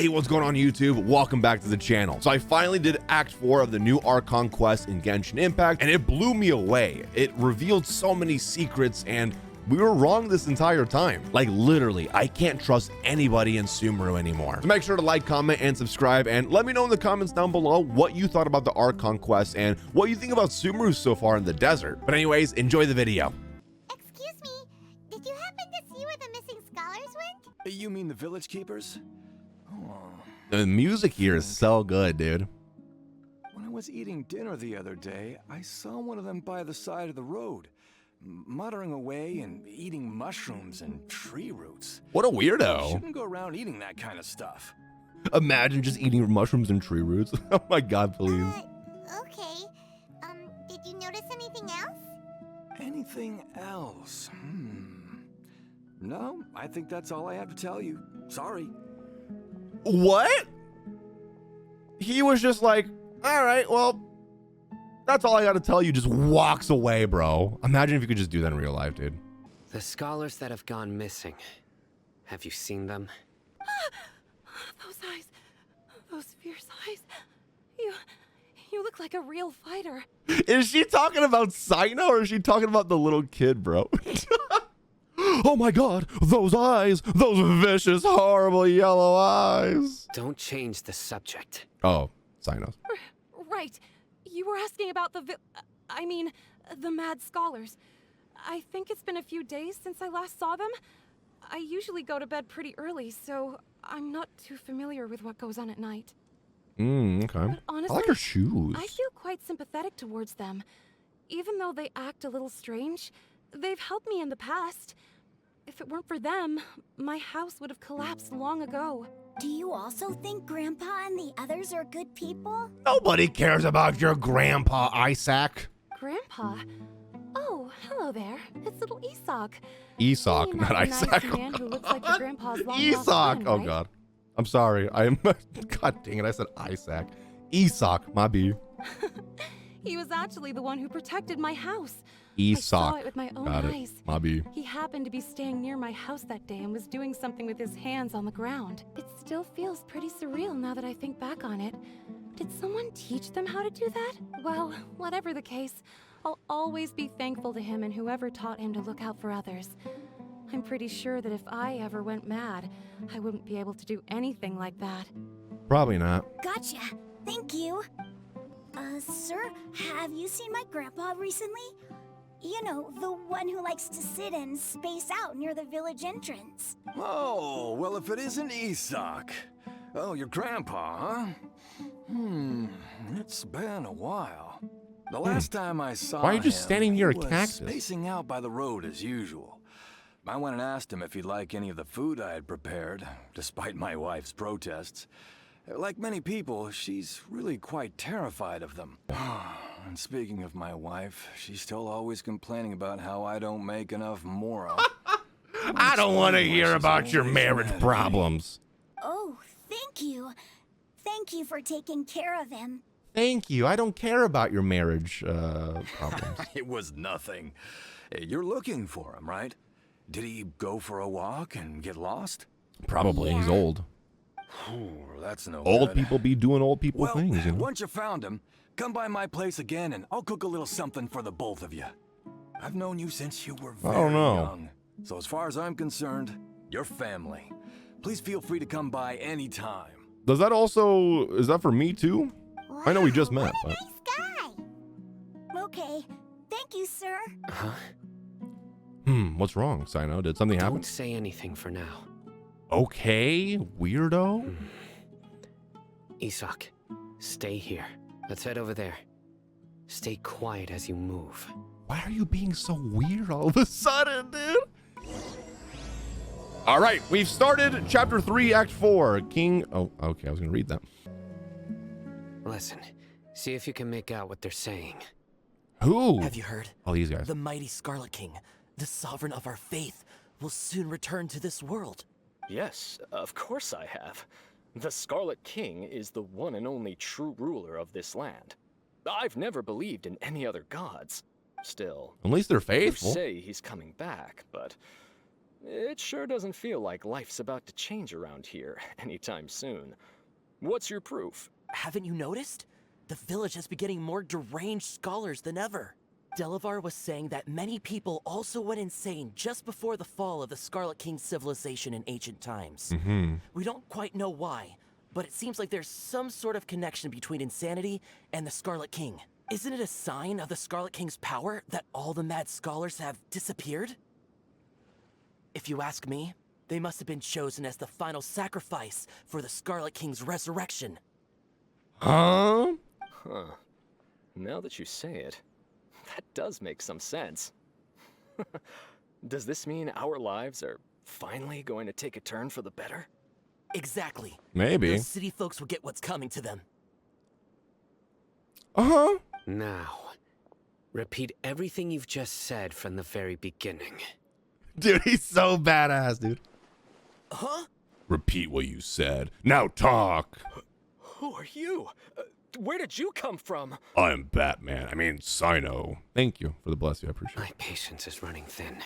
Hey, what's going on YouTube? Welcome back to the channel. So I finally did Act 4 of the new Archon Quest in Genshin Impact, and it blew me away. It revealed so many secrets, and we were wrong this entire time. Like literally, I can't trust anybody in Sumeru anymore. So make sure to like, comment, and subscribe, and let me know in the comments down below what you thought about the Archon Quest and what you think about Sumeru so far in the desert. But anyways, enjoy the video. Excuse me, did you happen to see where the missing scholars went? You mean the village keepers? Oh. The music here is so good, dude. When I was eating dinner the other day, I saw one of them by the side of the road, muttering away and eating mushrooms and tree roots. What a You weirdo. shouldn't go around eating that kind of stuff. Imagine just eating mushrooms and tree roots. Oh my god, please. Okay. Did you notice anything else? Anything else? No, I think that's all I have to tell you. Sorry. What? He was just like, all right, well, that's all I got to tell you. Just walks away, bro. Imagine if you could just do that in real life, dude. The scholars that have gone missing. Have you seen them? Those eyes. Those fierce eyes. You look like a real fighter. Is she talking about Sino or is she talking about the little kid, bro? Oh my god, those eyes, those vicious, horrible yellow eyes. Don't change the subject. Oh, Sino's. Right. You were asking about the mad scholars. I think it's been a few days since I last saw them. I usually go to bed pretty early, so I'm not too familiar with what goes on at night. Okay. But honestly, I like her shoes. I feel quite sympathetic towards them. Even though they act a little strange, they've helped me in the past. If it weren't for them, my house would have collapsed long ago. Do you also think Grandpa and the others are good people? Nobody cares about your grandpa, Isaac. Grandpa? Oh, hello there. It's little Isak. Isak, You not met the nice Isaac. man who looks like your grandpa's long-lost Isak. friend, Oh right? god. I'm sorry. I'm god dang it. I said Isaac. Isak, my B. He was actually the one who protected my house. Isak. I saw it with my own Got eyes. it. My B. He happened to be staying near my house that day and was doing something with his hands on the ground. It still feels pretty surreal now that I think back on it. Did someone teach them how to do that? Well, whatever the case, I'll always be thankful to him and whoever taught him to look out for others. I'm pretty sure that if I ever went mad, I wouldn't be able to do anything like that. Probably not. Gotcha. Thank you. Sir, have you seen my grandpa recently? You know, the one who likes to sit and space out near the village entrance. Oh, well, if it isn't Isak. Oh, your grandpa, huh? It's been a while. The last time I saw him, Why are you just standing near a he was cactus? spacing out by the road as usual. I went and asked him if he'd like any of the food I had prepared, despite my wife's protests. Like many people, she's really quite terrified of them. And speaking of my wife, she's still always complaining about how I don't make enough moral. I don't want to hear about your marriage problems. Oh, thank you. Thank you for taking care of him. Thank you. I don't care about your marriage problems. It was nothing. You're looking for him, right? Did he go for a walk and get lost? Probably. He's Yeah. old. Ooh, that's no Old good. people be doing old people Well, things, you know? once you found him, come by my place again and I'll cook a little something for the both of you. I've known you since you were very young. So as far as I'm concerned, you're family. Please feel free to come by anytime. Does that also, is that for me too? I know we just Wow, met, what a but- nice guy. Okay, thank you, sir. Huh? What's wrong, Sino? Did something happen? Don't say anything for now. Okay, weirdo. Isak, stay here. Let's head over there. Stay quiet as you move. Why are you being so weird all of a sudden, dude? All right, we've started chapter 3, act 4. King, oh, okay, I was gonna read that. Listen, see if you can make out what they're saying. Who? Have you heard? All these guys. The mighty Scarlet King, the sovereign of our faith, will soon return to this world. Yes, of course I have. The Scarlet King is the one and only true ruler of this land. I've never believed in any other gods. Still, At least they're you faithful. say he's coming back, but It sure doesn't feel like life's about to change around here anytime soon. What's your proof? Haven't you noticed? The village has been getting more deranged scholars than ever. Delavar was saying that many people also went insane just before the fall of the Scarlet King civilization in ancient times. We don't quite know why, but it seems like there's some sort of connection between insanity and the Scarlet King. Isn't it a sign of the Scarlet King's power that all the mad scholars have disappeared? If you ask me, they must have been chosen as the final sacrifice for the Scarlet King's resurrection. Huh? Huh. Now that you say it, that does make some sense. Does this mean our lives are finally going to take a turn for the better? Exactly. Maybe. The city folks will get what's coming to them. Uh-huh. Now, repeat everything you've just said from the very beginning. Dude, he's so badass, dude. Huh? Repeat what you said. Now talk. Who are you? Where did you come from? I'm Batman. I mean, Sino. Thank you for the bless you. I appreciate My it. patience is running thin.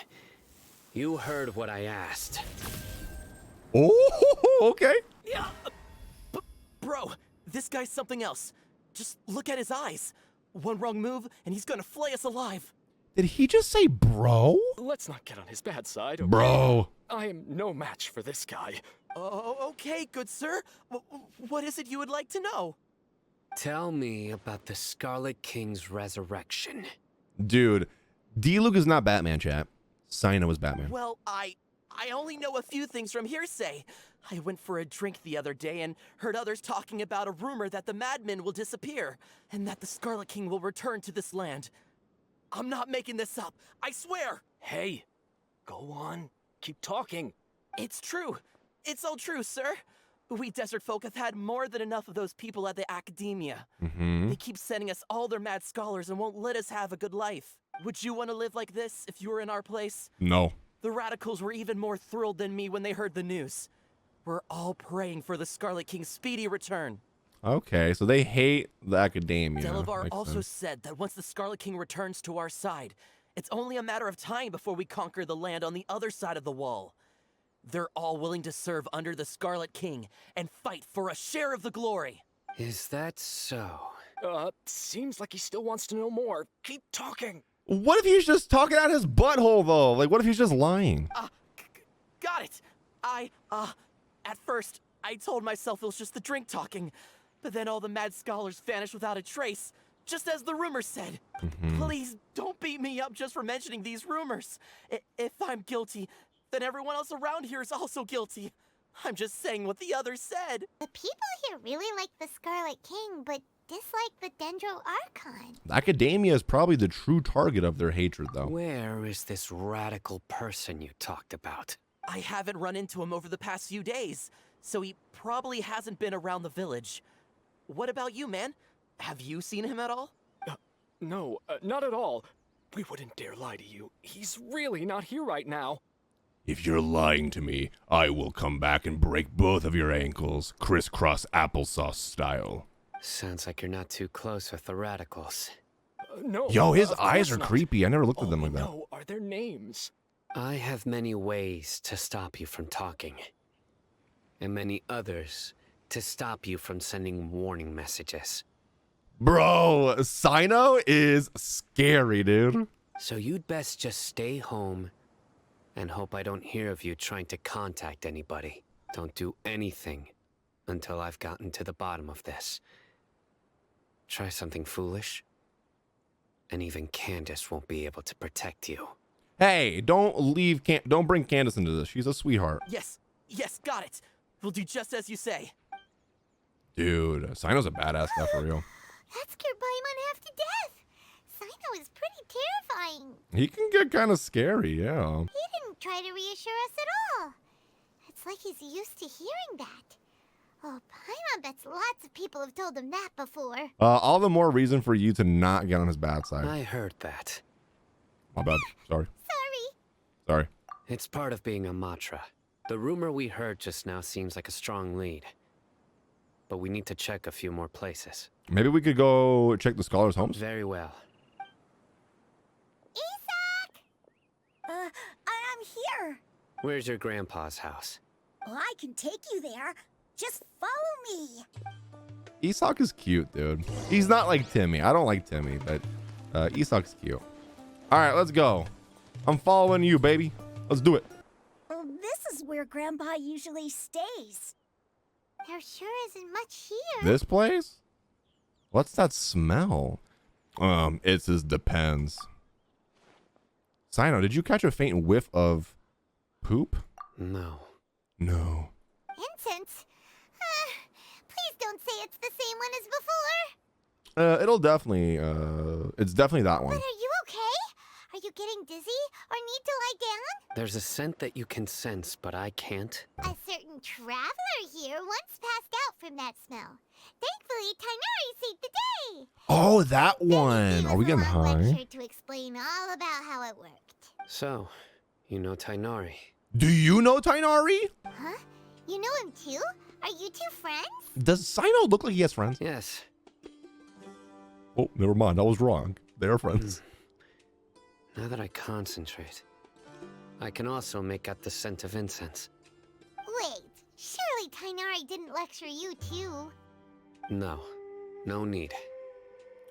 You heard what I asked. Oh, okay. Yeah. Bro, this guy's something else. Just look at his eyes. One wrong move, and he's gonna flay us alive. Did he just say bro? Let's not get on his bad side, okay? Bro. I am no match for this guy. Oh, okay, good sir. What is it you would like to know? Tell me about the Scarlet King's resurrection. Dude, D-Luke is not Batman, chat. Sino is Batman. Well, I only know a few things from hearsay. I went for a drink the other day and heard others talking about a rumor that the madmen will disappear and that the Scarlet King will return to this land. I'm not making this up, I swear! Hey, go on. Keep talking. It's true. It's all true, sir. We desert folk have had more than enough of those people at the Akademiya. They keep sending us all their mad scholars and won't let us have a good life. Would you want to live like this if you were in our place? No. The radicals were even more thrilled than me when they heard the news. We're all praying for the Scarlet King's speedy return. Okay, so they hate the Akademiya. Delavar Makes also sense. said that once the Scarlet King returns to our side, it's only a matter of time before we conquer the land on the other side of the wall. They're all willing to serve under the Scarlet King and fight for a share of the glory. Is that so? Seems like he still wants to know more. Keep talking. What if he's just talking out his butthole, though? Like, what if he's just lying? Got it. At first, I told myself it was just the drink talking, but then all the mad scholars vanished without a trace, just as the rumors said. Please don't beat me up just for mentioning these rumors. If I'm guilty, then everyone else around here is also guilty. I'm just saying what the others said. The people here really like the Scarlet King, but dislike the Dendro Archon. The Akademiya is probably the true target of their hatred, though. Where is this radical person you talked about? I haven't run into him over the past few days, so he probably hasn't been around the village. What about you, man? Have you seen him at all? No, not at all. We wouldn't dare lie to you. He's really not here right now. If you're lying to me, I will come back and break both of your ankles, crisscross applesauce style. Sounds like you're not too close with the radicals. No. Yo, his of eyes course are not. creepy. I never looked at All them we like that. know are their names. I have many ways to stop you from talking, and many others to stop you from sending warning messages. Bro, Sino is scary, dude. So you'd best just stay home and hope I don't hear of you trying to contact anybody. Don't do anything until I've gotten to the bottom of this. Try something foolish, and even Candace won't be able to protect you. Hey, don't bring Candace into this. She's a sweetheart. Yes, got it. We'll do just as you say. Dude, Sino's a badass guy for real. That scared Paimon half to death. Sino is pretty terrifying. He can get kind of scary, yeah. He didn't try to reassure us at all. It's like he's used to hearing that. Oh, Paimon bets lots of people have told him that before. All the more reason for you to not get on his bad side. I heard that. My bad. Sorry. Sorry. It's part of being a Matra. The rumor we heard just now seems like a strong lead. But we need to check a few more places. Maybe we could go check the scholars' homes. Very well. Isaac! I'm here. Where's your grandpa's house? Well, I can take you there. Just follow me. Isak is cute, dude. He's not like Timmy. I don't like Timmy, but Isak's cute. All right, let's go. I'm following you, baby. Let's do it. Well, this is where Grandpa usually stays. There sure isn't much here. This place? What's that smell? It says depends. Sino, did you catch a faint whiff of poop? No. No. Incense? Please don't say it's the same one as before. It'll definitely, it's definitely that But one. are you okay? Are you getting dizzy or need to lie down? There's a scent that you can sense, but I can't. A certain traveler here once passed out from that smell. Thankfully, Tainari saved the day. Oh, that Then he one. gave Are us we a getting long high? lecture to explain all about how it worked. So, you know Tainari. Do you know Tainari? Huh? You know him too? Are you two friends? Does Sino look like he has friends? Yes. Oh, never mind. I was wrong. They are friends. Now that I concentrate, I can also make out the scent of incense. Wait, surely Tainari didn't lecture you too. No. No need.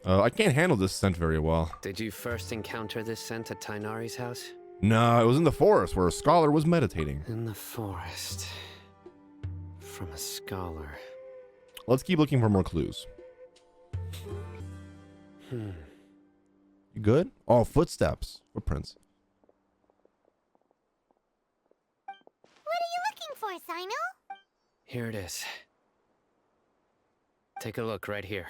I can't handle this scent very well. Did you first encounter this scent at Tainari's house? No, it was in the forest where a scholar was meditating. In the forest. From a scholar. Let's keep looking for more clues. You good? Oh, footsteps. Footprints. What are you looking for, Sino? Here it is. Take a look right here.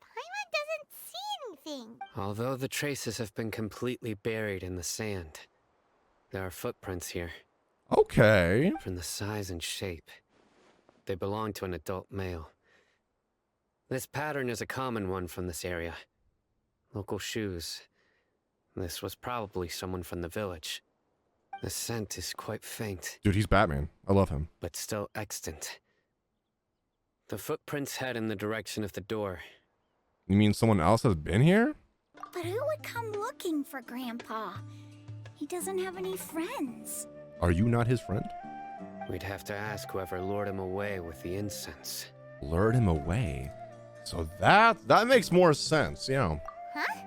Paimon doesn't see anything. Although the traces have been completely buried in the sand, there are footprints here. Okay. From the size and shape, they belong to an adult male. This pattern is a common one from this area. Local shoes. This was probably someone from the village. The scent is quite faint, Dude, he's Batman. I love him. but still extant. The footprints head in the direction of the door. You mean someone else has been here? But who would come looking for Grandpa? He doesn't have any friends. Are you not his friend? We'd have to ask whoever lured him away with the incense. Lured him away. So that makes more sense, you know. Huh?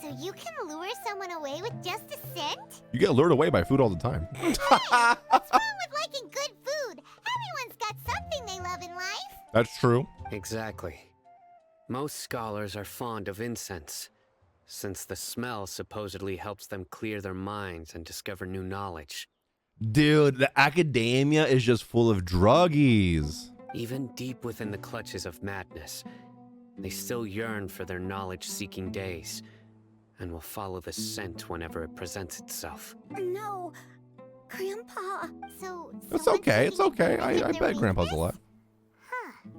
So you can lure someone away with just a scent? You get lured away by food all the time. What's wrong with liking good food? Everyone's got something they love in life. That's true. Exactly. Most scholars are fond of incense, since the smell supposedly helps them clear their minds and discover new knowledge. Dude, the Akademiya is just full of druggies. Even deep within the clutches of madness, they still yearn for their knowledge-seeking days, and will follow the scent whenever it presents itself. No, Grandpa. So It's someone's okay, it's taking okay. advantage I of their bet Grandpa's weakness? alive. Huh.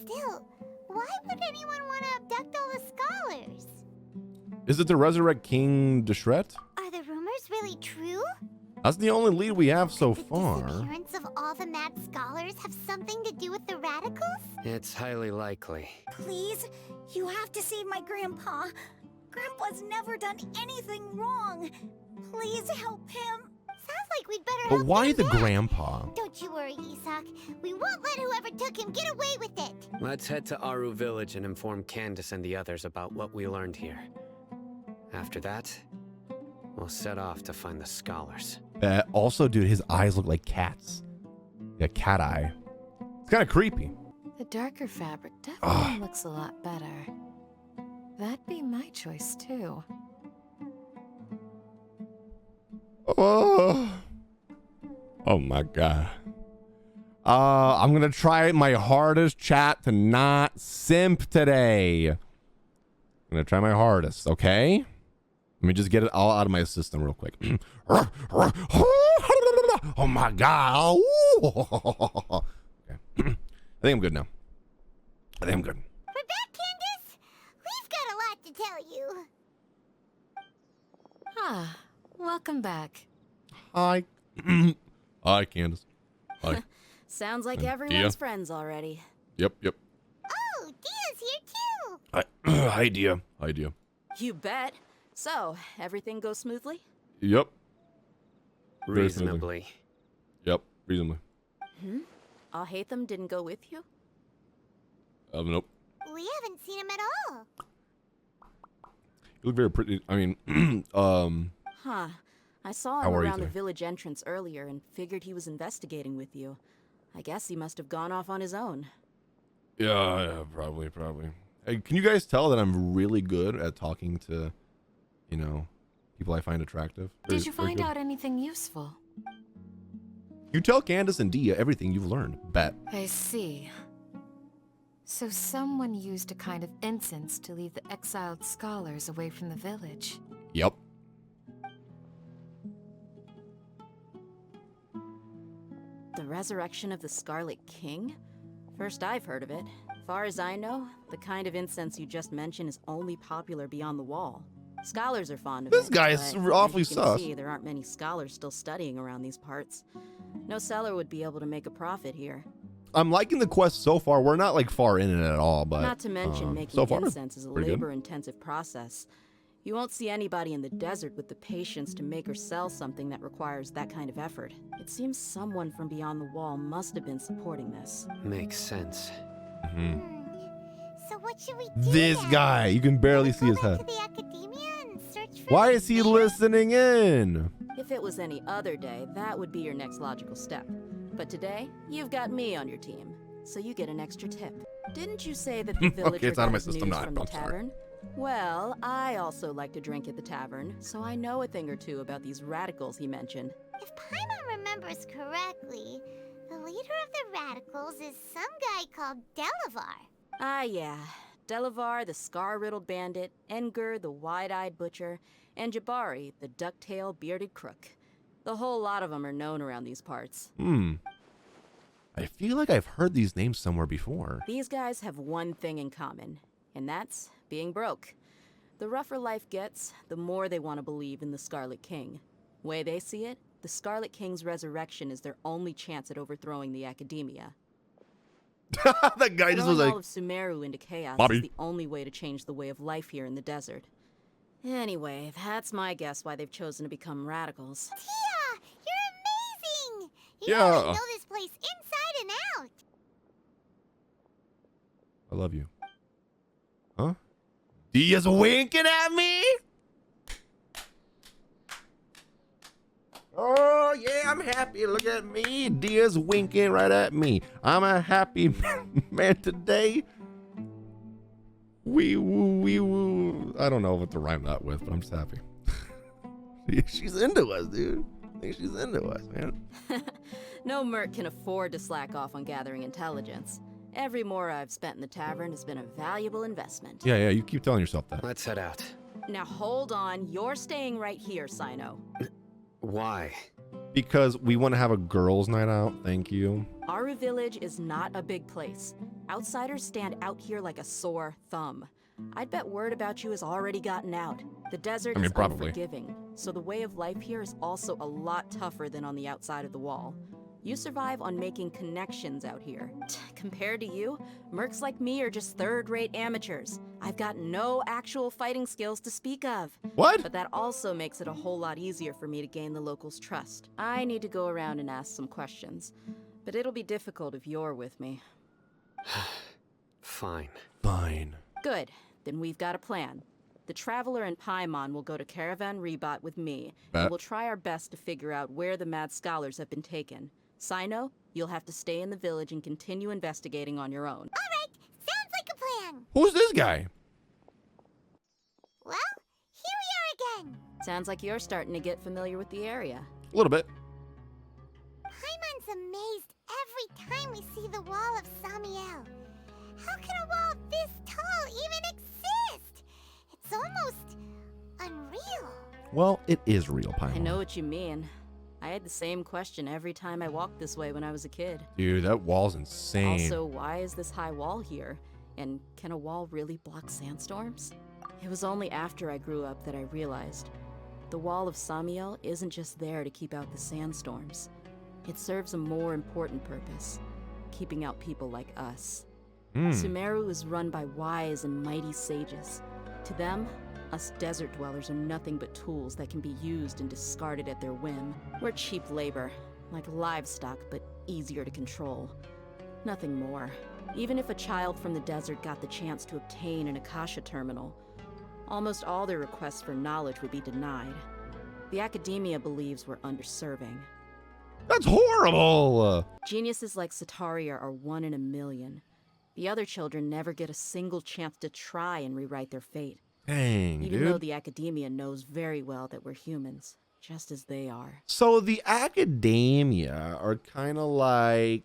Still, why would anyone want to abduct all the scholars? Is it to resurrect King Deshret? Are the rumors really true? That's the only lead we have so The far. disappearance of all the mad scholars have something to do with the radicals? It's highly likely. Please, you have to save my Grandpa. Grandpa's never done anything wrong. Please help him. Sounds like we'd better But help why them the then. grandpa? Don't you worry, Isak. We won't let whoever took him get away with it. Let's head to Aaru village and inform Candace and the others about what we learned here. After that, we'll set off to find the scholars. Also, dude, his eyes look like cats. Yeah, cat eye. It's kind of creepy. The darker fabric definitely looks a lot better. That'd be my choice too. Oh my god. I'm gonna try my hardest, chat, to not simp today. I'm gonna try my hardest, okay? Let me just get it all out of my system real quick. Oh my god. Okay. I think I'm good now. I think I'm good. We're back, Candace. We've got a lot to tell you. Ah, welcome back. Hi. Hi, Candace. Hi. Sounds like And everyone's Dehya. friends already. Yep. Oh, Dia's here too. Hi. Hi, Dehya. Hi, Dehya. You bet. So, everything goes smoothly? Yep. Very smoothly. Reasonably. Yep, reasonably. Alhaitham didn't go with you? Nope. We haven't seen him at all. You look very pretty. I mean, Huh. I saw How him are you around the today? village entrance earlier and figured he was investigating with you. I guess he must have gone off on his own. yeah, probably. Hey, can you guys tell that I'm really good at talking to, you know, people I find attractive? Did you find out anything useful? You tell Candace and Dehya everything you've learned. Bet. I see. So someone used a kind of incense to lead the exiled scholars away from the village. Yep. The resurrection of the Scarlet King? First I've heard of it. Far as I know, the kind of incense you just mentioned is only popular beyond the wall. Scholars are fond of it. This guy is but awfully as you can sus. see, there aren't many scholars still studying around these parts. No seller would be able to make a profit here. I'm liking the quest so far. We're not like far in it at all, but Not to mention making so far, incense is a pretty good. labor-intensive process. You won't see anybody in the desert with the patience to make or sell something that requires that kind of effort. It seems someone from beyond the wall must have been supporting this. Makes sense. So what should we do? This then? guy, you can barely Go see his back head. to the Akademiya and search for Why him is he there? listening in? If it was any other day, that would be your next logical step. But today, you've got me on your team, so you get an extra tip. Didn't you say that the villager it's out of got my his system news now, from the I'm sorry. tavern? Well, I also like to drink at the tavern, so I know a thing or two about these radicals he mentioned. If Paimon remembers correctly, the leader of the radicals is some guy called Delavar. Ah, yeah. Delavar, the scar-riddled bandit, Engur, the wide-eyed butcher, and Jabari, the duck-tail bearded crook. The whole lot of them are known around these parts. I feel like I've heard these names somewhere before. These guys have one thing in common, and that's being broke. The rougher life gets, the more they want to believe in the Scarlet King. Way they see it, the Scarlet King's resurrection is their only chance at overthrowing the Akademiya. That guy just was Throwing like, all of Sumeru into chaos Bobby. is the only way to change the way of life here in the desert. Anyway, that's my guess why they've chosen to become radicals. Tia, you're amazing! You Yeah. really know this place inside and out. I love you. Huh? Dehya's winking at me? Oh, yeah, I'm happy. Look at me. Dehya's winking right at me. I'm a happy man today. Wee woo, wee woo. I don't know what to rhyme that with, but I'm just happy. She's into us, dude. I think she's into us, man. No merc can afford to slack off on gathering intelligence. Every more I've spent in the tavern has been a valuable investment. Yeah, you keep telling yourself that. Let's head out. Now hold on, you're staying right here, Sino. Why? Because we want to have a girls' night out. Thank you. Aaru village is not a big place. Outsiders stand out here like a sore thumb. I'd bet word about you has already gotten out. The desert is probably. unforgiving, so the way of life here is also a lot tougher than on the outside of the wall. You survive on making connections out here. Compared to you, mercs like me are just third-rate amateurs. I've got no actual fighting skills to speak of. What? But that also makes it a whole lot easier for me to gain the locals' trust. I need to go around and ask some questions, but it'll be difficult if you're with me. Fine. Fine. Good, then we've got a plan. The Traveler and Paimon will go to Caravan Ribat with me, Bet. and we'll try our best to figure out where the mad scholars have been taken. Sino, you'll have to stay in the village and continue investigating on your own. All right, sounds like a plan. Who's this guy? Well, here we are again. Sounds like you're starting to get familiar with the area. A little bit. Paimon's amazed every time we see the wall of Samiel. How can a wall this tall even exist? It's almost unreal. Well, it is real, Paimon. I know what you mean. I had the same question every time I walked this way when I was a kid. Dude, that wall's insane. Also, why is this high wall here? And can a wall really block sandstorms? It was only after I grew up that I realized the wall of Samiel isn't just there to keep out the sandstorms. It serves a more important purpose, keeping out people like us. Sumeru is run by wise and mighty sages. To them, Us desert dwellers are nothing but tools that can be used and discarded at their whim. We're cheap labor, like livestock, but easier to control. Nothing more. Even if a child from the desert got the chance to obtain an Akasha terminal, almost all their requests for knowledge would be denied. The Akademiya believes we're underserving. That's horrible! Geniuses like Sataria are 1 in a million. The other children never get a single chance to try and rewrite their fate. Dang, Even dude. though the Akademiya knows very well that we're humans, just as they are. So the Akademiya are kind of like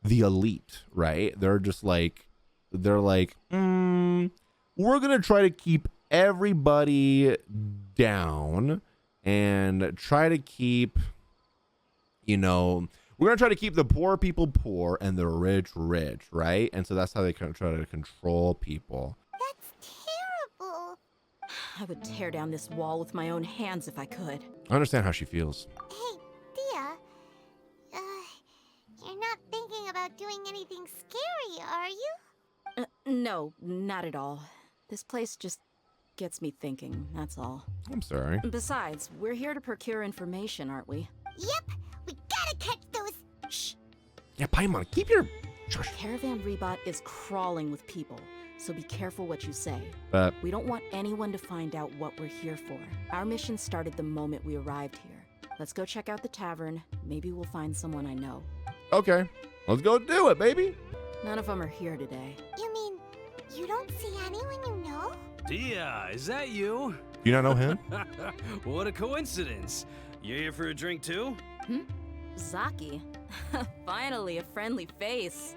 the elite, right? They're just like, we're gonna try to keep everybody down and try to keep, we're gonna try to keep the poor people poor and the rich rich, right? And so that's how they kind of try to control people. That's terrible. I would tear down this wall with my own hands if I could. I understand how she feels. Hey, Dehya. You're not thinking about doing anything scary, are you? No, not at all. This place just gets me thinking, that's all. I'm sorry. Besides, we're here to procure information, aren't we? Yep, we gotta catch those. Shh! Yeah, Paimon, keep your... Caravan Ribat is crawling with people, so be careful what you say. But We don't want anyone to find out what we're here for. Our mission started the moment we arrived here. Let's go check out the tavern. Maybe we'll find someone I know. okay, let's go do it, baby. None of them are here today. You mean, you don't see anyone you know? Dehya, is that you? Do you not know him? What a coincidence. You here for a drink too? Zaki. Finally, a friendly face.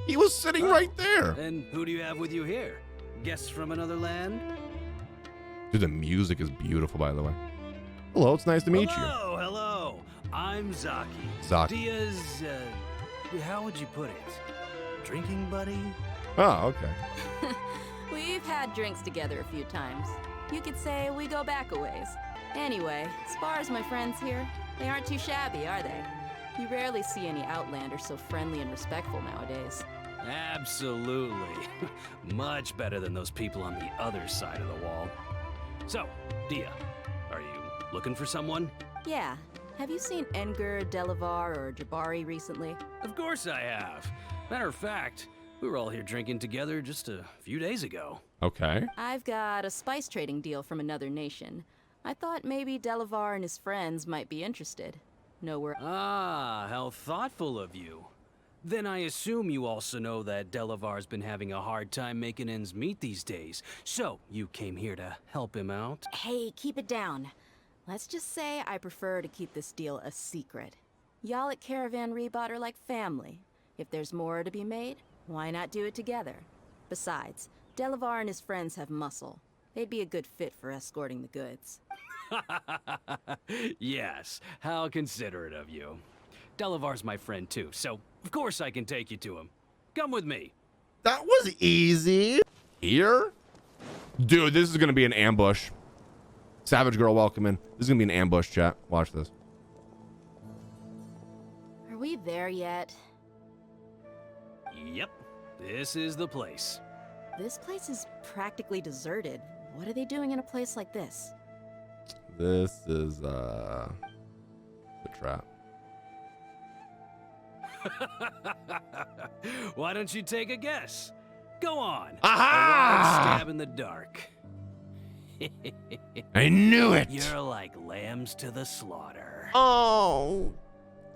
He was sitting right there. And who do you have with you here? Guests from another land? Dude, the music is beautiful, by the way. Hello, it's nice to meet Hello, hello. I'm Zaki. Zaki. Dehya's, how would you put it? Drinking buddy? you. Oh, okay. We've had drinks together a few times. You could say we go back a ways. Anyway, as far as my friends here, they aren't too shabby, are they? You rarely see any Outlanders so friendly and respectful nowadays. Absolutely. Much better than those people on the other side of the wall. So, Dehya, are you looking for someone? Yeah. Have you seen Enger, Delavar, or Jabari recently? Of course I have. Matter of fact, we were all here drinking together just a few days ago. Okay. I've got a spice trading deal from another nation. I thought maybe Delavar and his friends might be interested. Know where... Ah, how thoughtful of you. Then I assume you also know that Delavar's been having a hard time making ends meet these days. So, you came here to help him out? Hey, keep it down. Let's just say I prefer to keep this deal a secret. Y'all at Caravan Ribat are like family. If there's more to be made, why not do it together? Besides, Delavar and his friends have muscle. They'd be a good fit for escorting the goods. Yes, how considerate of you. Delavar's my friend too, so of course I can take you to him. Come with me. That was easy. Here? Dude, this is going to be an ambush. Savage Girl, welcome in. This is going to be an ambush, chat. Watch this. Are we there yet? Yep, this is the place. This place is practically deserted. What are they doing in a place like this? This is, the trap. Why don't you take a guess? Go on. Aha! A wild stab in the dark. I knew it. You're like lambs to the slaughter. Oh,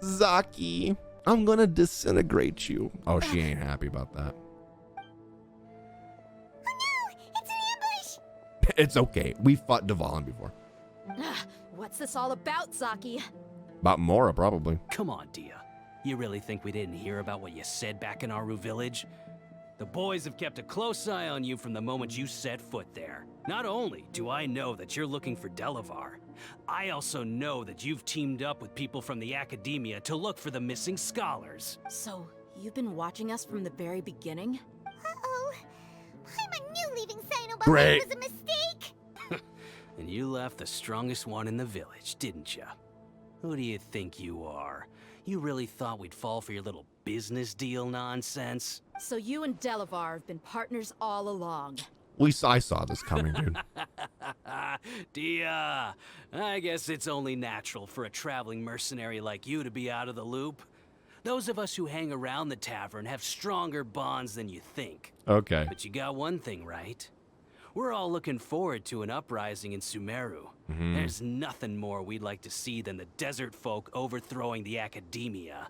Zaki. I'm going to disintegrate you. Oh, she ain't happy about that. Oh no! It's an ambush! It's okay. We fought Dvalin before. What's this all about, Zaki? About Mora, probably. Come on, Dehya. You really think we didn't hear about what you said back in Aaru village? The boys have kept a close eye on you from the moment you set foot there. Not only do I know that you're looking for Delavar, I also know that you've teamed up with people from the Akademiya to look for the missing scholars. So, you've been watching us from the very beginning? Uh-oh. Paimon knew leaving Sinobah Great. was a mistake! And you left the strongest one in the village, didn't ya? Who do you think you are? You really thought we'd fall for your little business deal nonsense? So you and Delavar have been partners all along. I saw this coming, dude. Dehya, I guess it's only natural for a traveling mercenary like you to be out of the loop. Those of us who hang around the tavern have stronger bonds than you think. Okay. But you got one thing right. We're all looking forward to an uprising in Sumeru. There's nothing more we'd like to see than the desert folk overthrowing the Akademiya.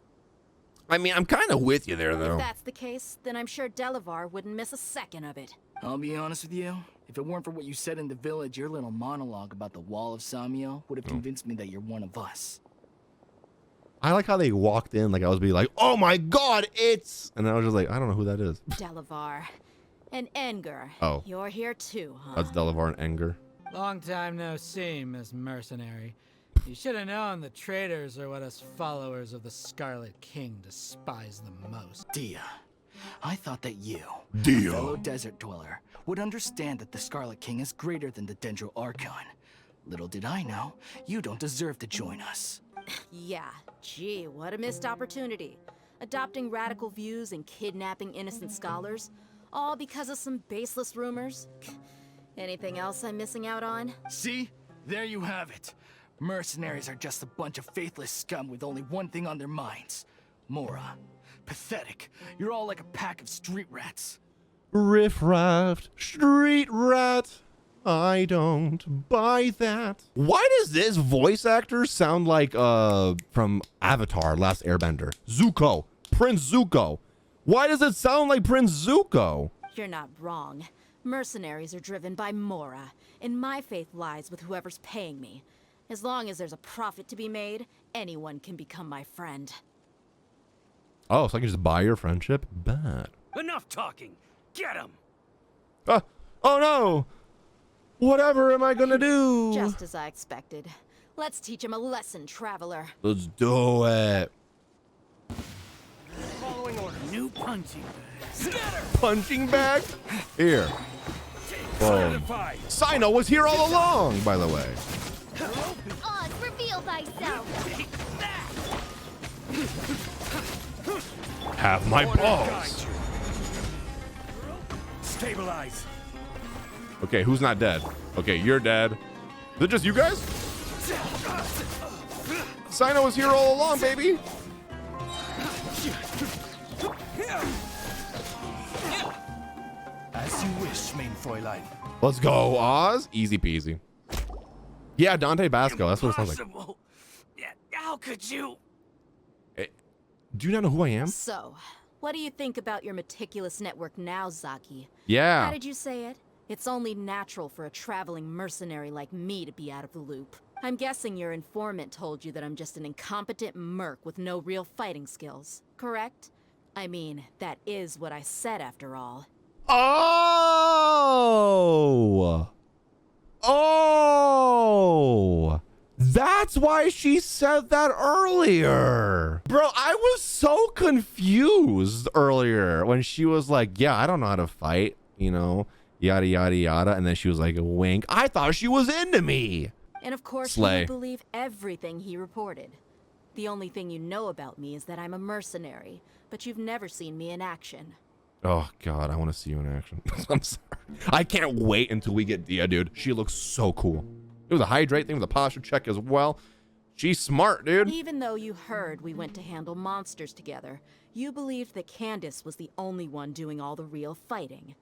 I mean, I'm kind of with you there, If though. that's the case, then I'm sure Delavar wouldn't miss a second of it. I'll be honest with you. If it weren't for what you said in the village, your little monologue about the Wall of Samiel would have convinced me that you're one of us. I like how they walked in like I was being like, oh my god, it's... And I was just like, I don't know who that is. Delavar. And Enger. Oh. You're here too, huh? That's Delavar and Enger. Long time no see, Miss Mercenary. You should have known the traitors are what us followers of the Scarlet King despise the most. Dehya, I thought that you, Dehya, a fellow desert dweller, would understand that the Scarlet King is greater than the Dendro Archon. Little did I know, you don't deserve to join us. Yeah, gee, what a missed opportunity. Adopting radical views and kidnapping innocent scholars, all because of some baseless rumors. Anything else I'm missing out on? See? There you have it. Mercenaries are just a bunch of faithless scum with only one thing on their minds. Mora. Pathetic. You're all like a pack of street rats. Riff-raff, street rat. I don't buy that. Why does this voice actor sound like from Avatar, Last Airbender? Zuko. Prince Zuko. Why does it sound like Prince Zuko? You're not wrong. Mercenaries are driven by Mora, and my faith lies with whoever's paying me. As long as there's a profit to be made, anyone can become my friend. Oh, so I can just buy your friendship? Bad. Enough talking. Get him. Oh no. Whatever am I gonna do? Just as I expected. Let's teach him a lesson, traveler. Let's do it. Following order. New punching bag. Punching bag? Here. Boom. Sino was here all along, by the way. Oz, reveal thyself! Have my balls. Stabilize. Okay, who's not dead? Okay, you're dead. Is it just you guys? Sino was here all along, baby. As you wish, main Fräulein. Let's go, Oz. Easy peasy. Yeah, Dante Basco. That's what it sounds like. Yeah, how could you? Do you not know who I am? So, what do you think about your meticulous network now, Zaki? Yeah. How did you say it? It's only natural for a traveling mercenary like me to be out of the loop. I'm guessing your informant told you that I'm just an incompetent merc with no real fighting skills, correct? I mean, that is what I said after all. Oh! Oh! That's why she said that earlier. Bro, I was so confused earlier when she was like, yeah, I don't know how to fight, you know, yada, yada, yada. And then she was like, wink. I thought she was into me. And of course, Slay. you believe everything he reported. The only thing you know about me is that I'm a mercenary, but you've never seen me in action. Oh, God, I want to see you in action. I'm sorry. I can't wait until we get Dehya, dude. She looks so cool. It was a hydrate thing with a posture check as well. She's smart, dude. Even though you heard we went to handle monsters together, you believed that Candace was the only one doing all the real fighting.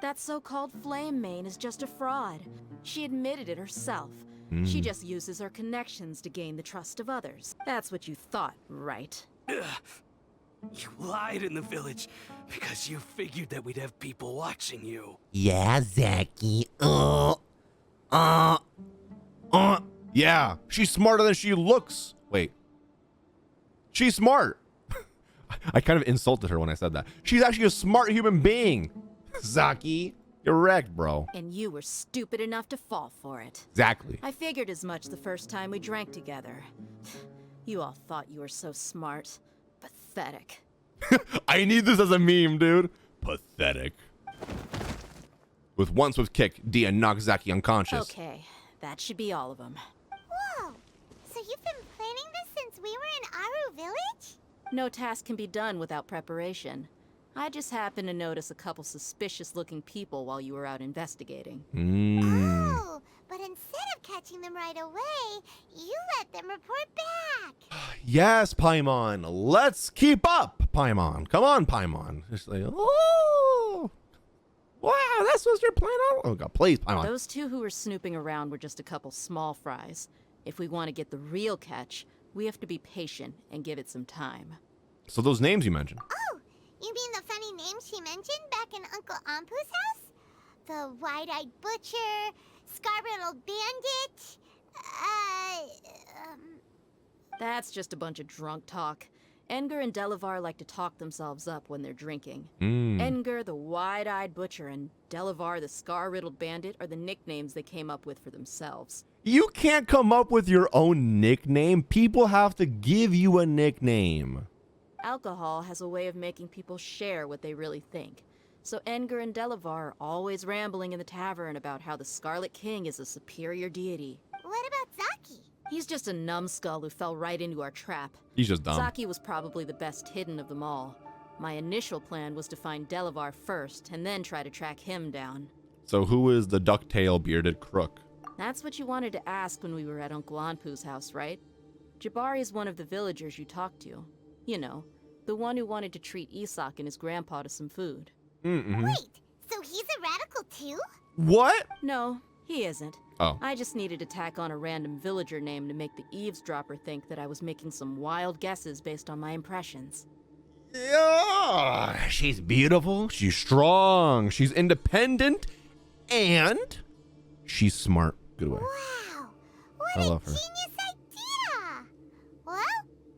That so-called Flame Mane is just a fraud. She admitted it herself. She just uses her connections to gain the trust of others. That's what you thought, right? You lied in the village because you figured that we'd have people watching you. Yeah, Zaki. Yeah, she's smarter than she looks. Wait. She's smart. I kind of insulted her when I said that. She's actually a smart human being. Zaki, you're wrecked, bro. And you were stupid enough to fall for it. Exactly. I figured as much the first time we drank together. You all thought you were so smart. Pathetic. I need this as a meme, dude. Pathetic. With one swift kick, Dehya knocks Zaki unconscious. Okay, that should be all of them. Whoa! So you've been planning this since we were in Aaru village? No task can be done without preparation. I just happened to notice a couple suspicious-looking people while you were out investigating. Oh, but instead of catching them right away, you let them report back. Yes, Paimon. Let's keep up, Paimon. Come on, Paimon. Just like, oh, wow, this was your plan. Oh God, please, Paimon. Those two who were snooping around were just a couple small fries. If we want to get the real catch, we have to be patient and give it some time. So those names you mentioned. Oh, you mean the funny name she mentioned back in Uncle Ampu's house? The wide-eyed butcher, scar-riddled bandit, That's just a bunch of drunk talk. Engar and Delavar like to talk themselves up when they're drinking. Engar, the wide-eyed butcher, and Delavar, the scar-riddled bandit, are the nicknames they came up with for themselves. You can't come up with your own nickname. People have to give you a nickname. Alcohol has a way of making people share what they really think. So Engar and Delavar are always rambling in the tavern about how the Scarlet King is a superior deity. what about Zaki? He's just a numbskull who fell right into our trap. He's just dumb. Zaki was probably the best hidden of them all. My initial plan was to find Delavar first, and then try to track him down. So who is the ducktail bearded crook? That's what you wanted to ask when we were at Uncle Anpu's house, right? Jabari is one of the villagers you talked to. You know, the one who wanted to treat Isak and his grandpa to some food. Wait, so he's a radical too? What? No, he isn't. Oh. I just needed to tack on a random villager name to make the eavesdropper think that I was making some wild guesses based on my impressions. Yeah, she's beautiful, she's strong, she's independent, and she's smart. Good way. Wow, I what a love her. genius idea! Well,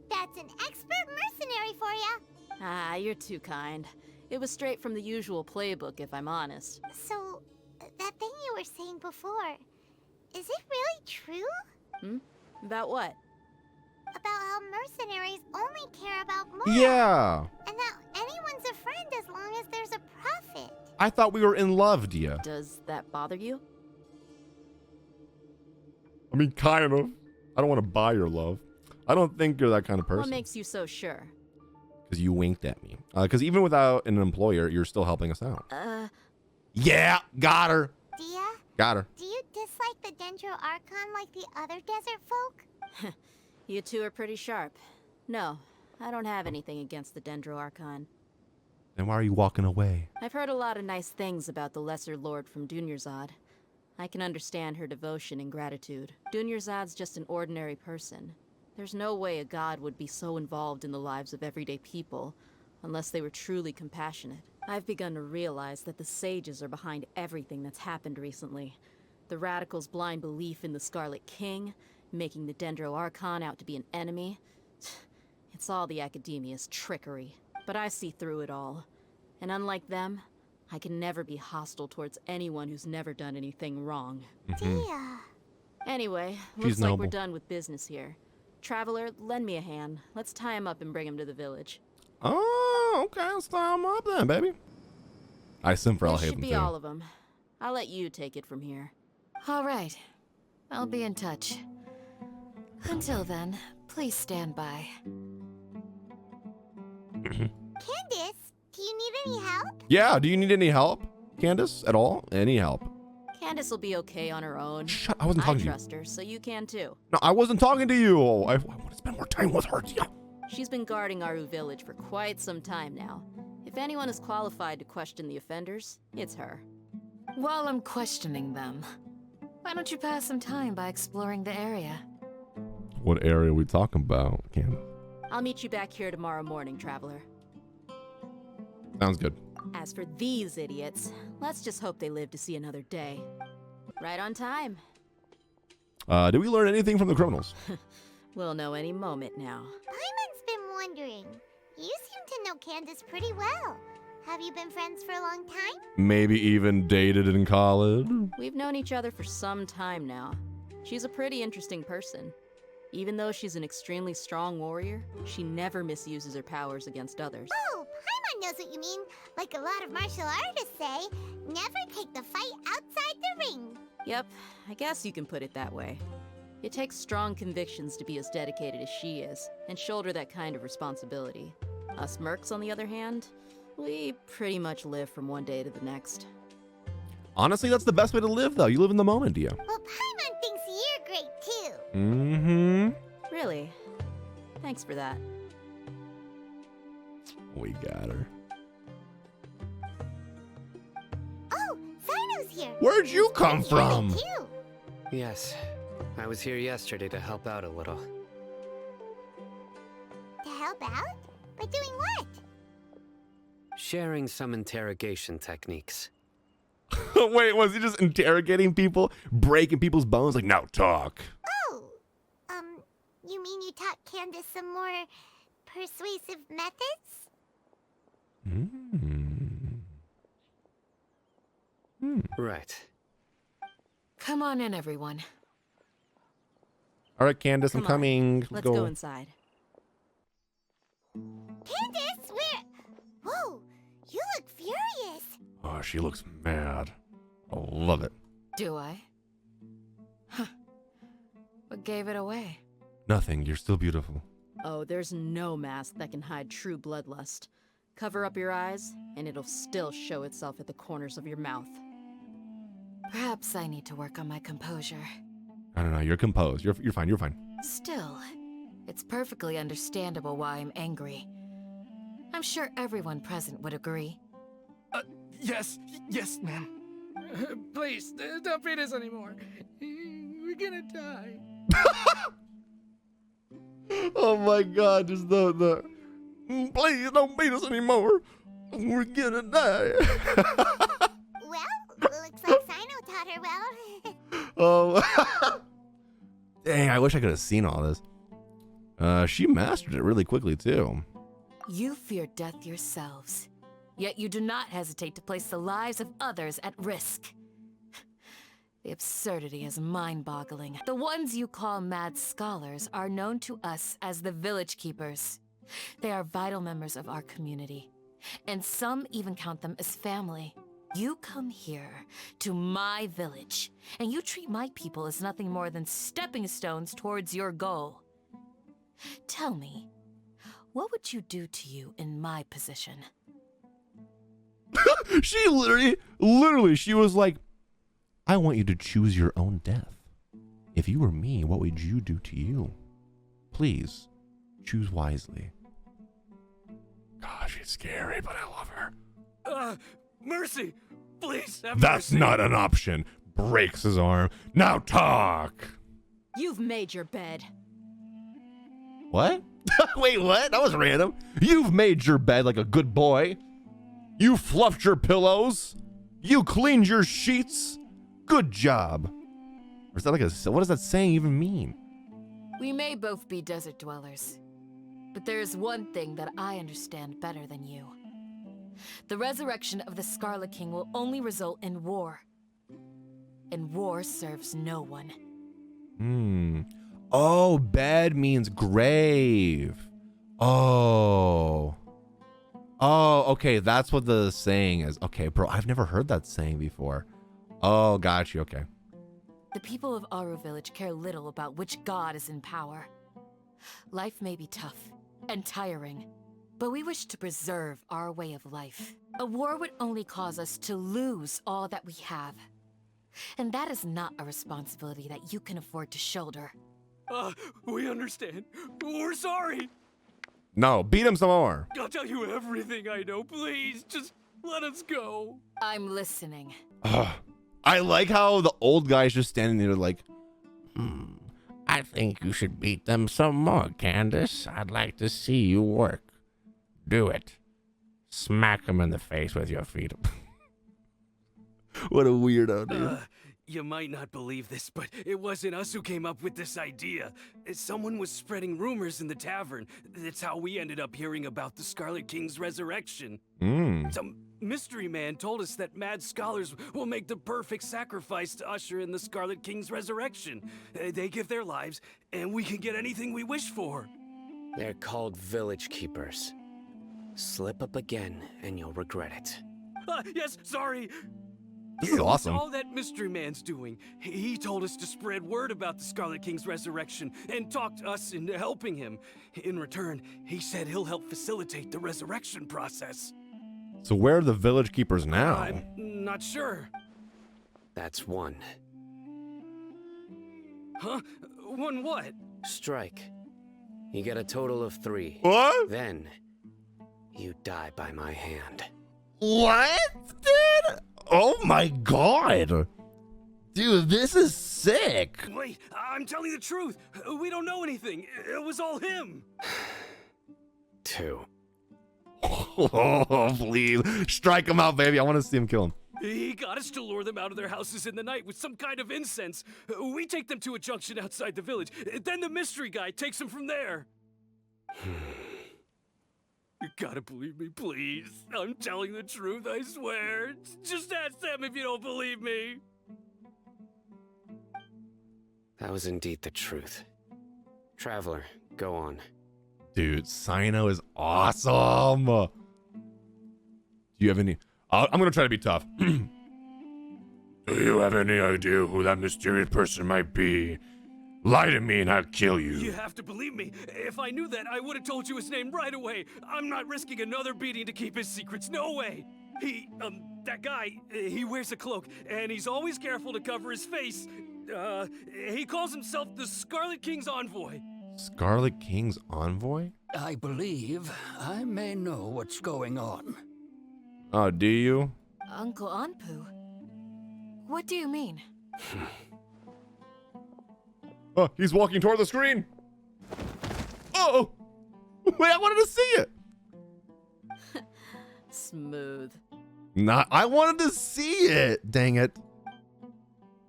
that's an expert mercenary for you. Ah, you're too kind. It was straight from the usual playbook, if I'm honest. So, that thing you were saying before, is it really true? About what? About how mercenaries only care about Mora. Yeah. And that anyone's a friend as long as there's a profit. I thought we were in love, Dehya. Does that bother you? I mean, kind of. I don't want to buy your love. I don't think you're that kind of What person. makes you so sure? Because you winked at me. Because even without an employer, you're still helping us out. Yeah, got her. Dehya, Got her. do you dislike the Dendro Archon like the other desert folk? You two are pretty sharp. No, I don't have anything against the Dendro Archon. Then why are you walking away? I've heard a lot of nice things about the Lesser Lord from Dunyarzad. I can understand her devotion and gratitude. Dunyarzad's just an ordinary person. There's no way a god would be so involved in the lives of everyday people, unless they were truly compassionate. I've begun to realize that the sages are behind everything that's happened recently. The radicals' blind belief in the Scarlet King, making the Dendro Archon out to be an enemy. It's all the Akademiya's trickery. But I see through it all. And unlike them, I can never be hostile towards anyone who's never done anything wrong. Dehya. Anyway, She's looks like noble. we're done with business here. Traveler, lend me a hand. Let's tie him up and bring him to the village. Oh, okay. Let's tie him up then, baby. I sim for This Alhaitham should be too. all of them. I'll let you take it from here. All right. I'll be in touch. Until then, please stand by. Candace, do you need any help? Yeah, do you need any help, Candace, at all? Any help? Candace will be okay on her own. Shut, I wasn't talking to you. trust her, so you can too. No, I wasn't talking to you. I want to spend more time with her. Yeah. She's been guarding Aaru village for quite some time now. If anyone is qualified to question the offenders, it's her. While I'm questioning them, why don't you pass some time by exploring the area? What area are we talking about, Candace? I'll meet you back here tomorrow morning, Traveler. Sounds good. As for these idiots, let's just hope they live to see another day. Right on time. Did we learn anything from the criminals? We'll know any moment now. Paimon's been wondering. You seem to know Candace pretty well. Have you been friends for a long time? Maybe even dated in college? We've known each other for some time now. She's a pretty interesting person. Even though she's an extremely strong warrior, she never misuses her powers against others. Oh, Paimon knows what you mean. Like a lot of martial artists say, never take the fight outside the ring. Yep, I guess you can put it that way. It takes strong convictions to be as dedicated as she is, and shoulder that kind of responsibility. Us mercs, on the other hand, We pretty much live from one day to the next. Honestly, that's the best way to live, though. You live in the moment, Dehya. Well, Paimon thinks you're great too. Mm-hmm. Really? Thanks for that. We got her. Oh, Zino's here. Where'd you come from? Too. Yes, I was here yesterday to help out a little. To help out? By doing what? Sharing some interrogation techniques. Wait, was he just interrogating people? Breaking people's bones? Like, now talk. Oh, you mean you taught Candace some more persuasive methods? Right. Come on in, everyone. All right, Candace, I'm Come on. coming. Let's go inside. Candace, where? Whoa, you look furious. Oh, she looks mad. I love it. Do I? Huh. What gave it away? Nothing. You're still beautiful. Oh, there's no mask that can hide true bloodlust. Cover up your eyes, and it'll still show itself at the corners of your mouth. Perhaps I need to work on my composure. I don't know. You're composed. You're fine. You're fine. Still, it's perfectly understandable why I'm angry. I'm sure everyone present would agree. Yes, ma'am. Please, don't beat us anymore. We're gonna die. Oh my God! Just the. Please don't beat us anymore. We're gonna die. Well, looks like Sino taught her well. Oh. Dang! I wish I could have seen all this. She mastered it really quickly too. You fear death yourselves, yet you do not hesitate to place the lives of others at risk. The absurdity is mind-boggling. The ones you call mad scholars are known to us as the Village Keepers. They are vital members of our community, and some even count them as family. You come here, to my village, and you treat my people as nothing more than stepping stones towards your goal. Tell me, what would you do to you in my position? She literally, she was like, I want you to choose your own death. If you were me, what would you do to you? Please, choose wisely. Gosh, it's scary, but I love her. Mercy! Please, have That's mercy. not an option. Breaks his arm. Now talk. You've made your bed. What? Wait, what? That was random. You've made your bed like a good boy. You fluffed your pillows. You cleaned your sheets. Good job. Or is that like what does that saying even mean? We may both be desert dwellers, but there is one thing that I understand better than you. The resurrection of the Scarlet King will only result in war. And war serves no one. Oh, bed means grave. Oh, okay. That's what the saying is. Okay, bro, I've never heard that saying before. Oh, got you. Okay. The people of Aaru village care little about which god is in power. Life may be tough and tiring, but we wish to preserve our way of life. A war would only cause us to lose all that we have. And that is not a responsibility that you can afford to shoulder. We understand. We're sorry. No, beat him some more. I'll tell you everything I know. Please, just let us go. I'm listening. I like how the old guy's just standing there like, I think you should beat them some more, Candace. I'd like to see you work. Do it. Smack them in the face with your feet. What a weirdo, dude. You might not believe this, but it wasn't us who came up with this idea. Someone was spreading rumors in the tavern. That's how we ended up hearing about the Scarlet King's resurrection. Some mystery man told us that mad scholars will make the perfect sacrifice to usher in the Scarlet King's resurrection. They give their lives, and we can get anything we wish for. They're called Village Keepers. Slip up again, and you'll regret it. Yes, sorry. This is awesome. All that mystery man's doing. He told us to spread word about the Scarlet King's resurrection and talked us into helping him. In return, he said he'll help facilitate the resurrection process. So where are the village keepers now? I'm not sure. That's one. Huh? One what? Strike. You get a total of 3. What? Then, you die by my hand. What, dude? Oh my god. Dude, this is sick. Wait, I'm telling the truth. We don't know anything. It was all him. 2. Oh, please. Strike him out, baby. I want to see him kill him. He got us to lure them out of their houses in the night with some kind of incense. We take them to a junction outside the village. Then the mystery guy takes them from there. You gotta believe me, please. I'm telling the truth, I swear. Just ask them if you don't believe me. That was indeed the truth. Traveler, go on. Dude, Sino is awesome. Do you have any... I'm gonna try to be tough. Do you have any idea who that mysterious person might be? Lie to me and I'll kill you. You have to believe me. If I knew that, I would have told you his name right away. I'm not risking another beating to keep his secrets. No way. That guy, he wears a cloak, and he's always careful to cover his face. He calls himself the Scarlet King's envoy. Scarlet King's envoy? I believe I may know what's going on. Oh, do you? Uncle Anpu? What do you mean? Oh, he's walking toward the screen. Oh! Wait, I wanted to see it. Smooth. I wanted to see it. Dang it.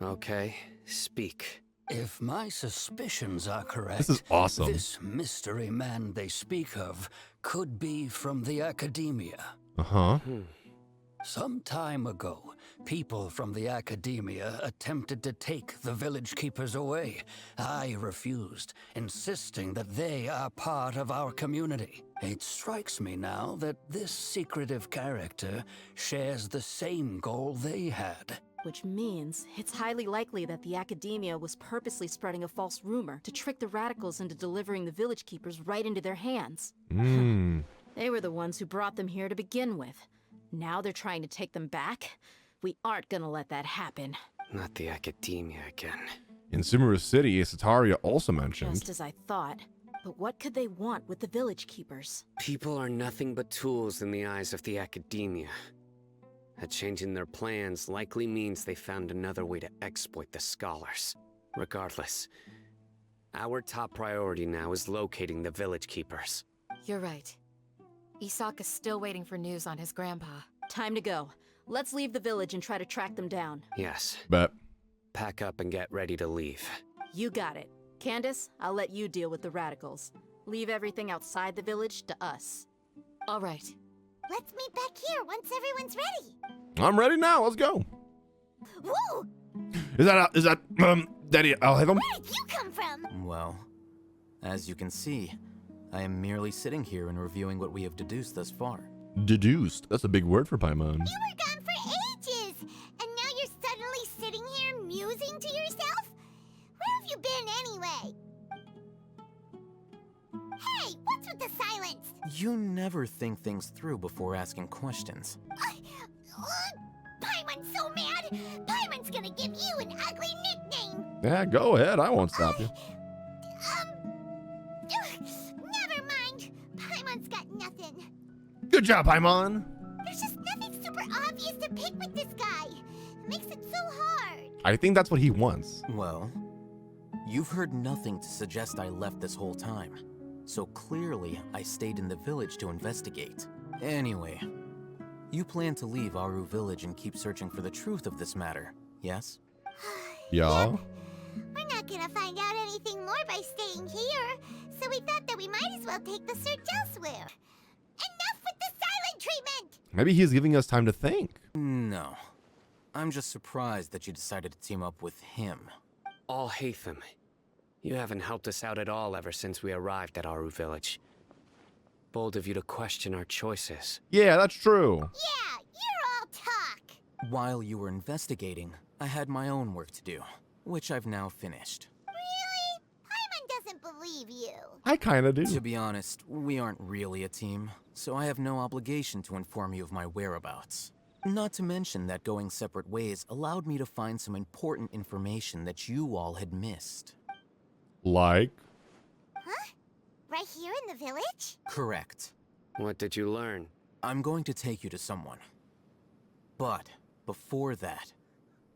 Okay, speak. If my suspicions are correct, This is awesome. This mystery man they speak of could be from the Akademiya. Uh-huh. Some time ago, people from the Akademiya attempted to take the village keepers away. I refused, insisting that they are part of our community. It strikes me now that this secretive character shares the same goal they had. Which means it's highly likely that the Akademiya was purposely spreading a false rumor to trick the radicals into delivering the village keepers right into their hands. They were the ones who brought them here to begin with. Now they're trying to take them back? We aren't gonna let that happen. Not the Akademiya again. In Sumeru City, Sataria also mentioned. Just as I thought. But what could they want with the village keepers? People are nothing but tools in the eyes of the Akademiya. A change in their plans likely means they found another way to exploit the scholars. Regardless, our top priority now is locating the village keepers. You're right. Isak is still waiting for news on his grandpa. Time to go. Let's leave the village and try to track them down. Yes. Bet. Pack up and get ready to leave. You got it. Candace, I'll let you deal with the radicals. Leave everything outside the village to us. All right. Let's meet back here once everyone's ready. I'm ready now. Let's go. Woo! Is that Daddy Alhaitham? Where did you come from? Well, as you can see, I am merely sitting here and reviewing what we have deduced thus far. Deduced. That's a big word for Paimon. You were gone for ages, and now you're suddenly sitting here musing to yourself? Where have you been anyway? Hey, what's with the silence? You never think things through before asking questions. Paimon's so mad! Paimon's gonna give you an ugly nickname! Yeah, go ahead. I won't stop you. Never mind. Paimon's got nothing. Good job, Paimon. There's just nothing super obvious to pick with this guy. It makes it so hard. I think that's what he wants. Well, you've heard nothing to suggest I left this whole time. So clearly, I stayed in the village to investigate. Anyway, you plan to leave Aaru village and keep searching for the truth of this matter, yes? Yeah. Yep. We're not gonna find out anything more by staying here, so we thought that we might as well take the search elsewhere. Enough with the silent treatment! Maybe he's giving us time to think. No. I'm just surprised that you decided to team up with him. Alhaitham, you haven't helped us out at all ever since we arrived at Aaru village. Bold of you to question our choices. Yeah, that's true. Yeah, you're all talk. While you were investigating, I had my own work to do, which I've now finished. Really? Paimon doesn't believe believe you. I kind of do. To be honest, we aren't really a team, so I have no obligation to inform you of my whereabouts. Not to mention that going separate ways allowed me to find some important information that you all had missed. Like? Huh? Right here in the village? Correct. What did you learn? I'm going to take you to someone. But before that,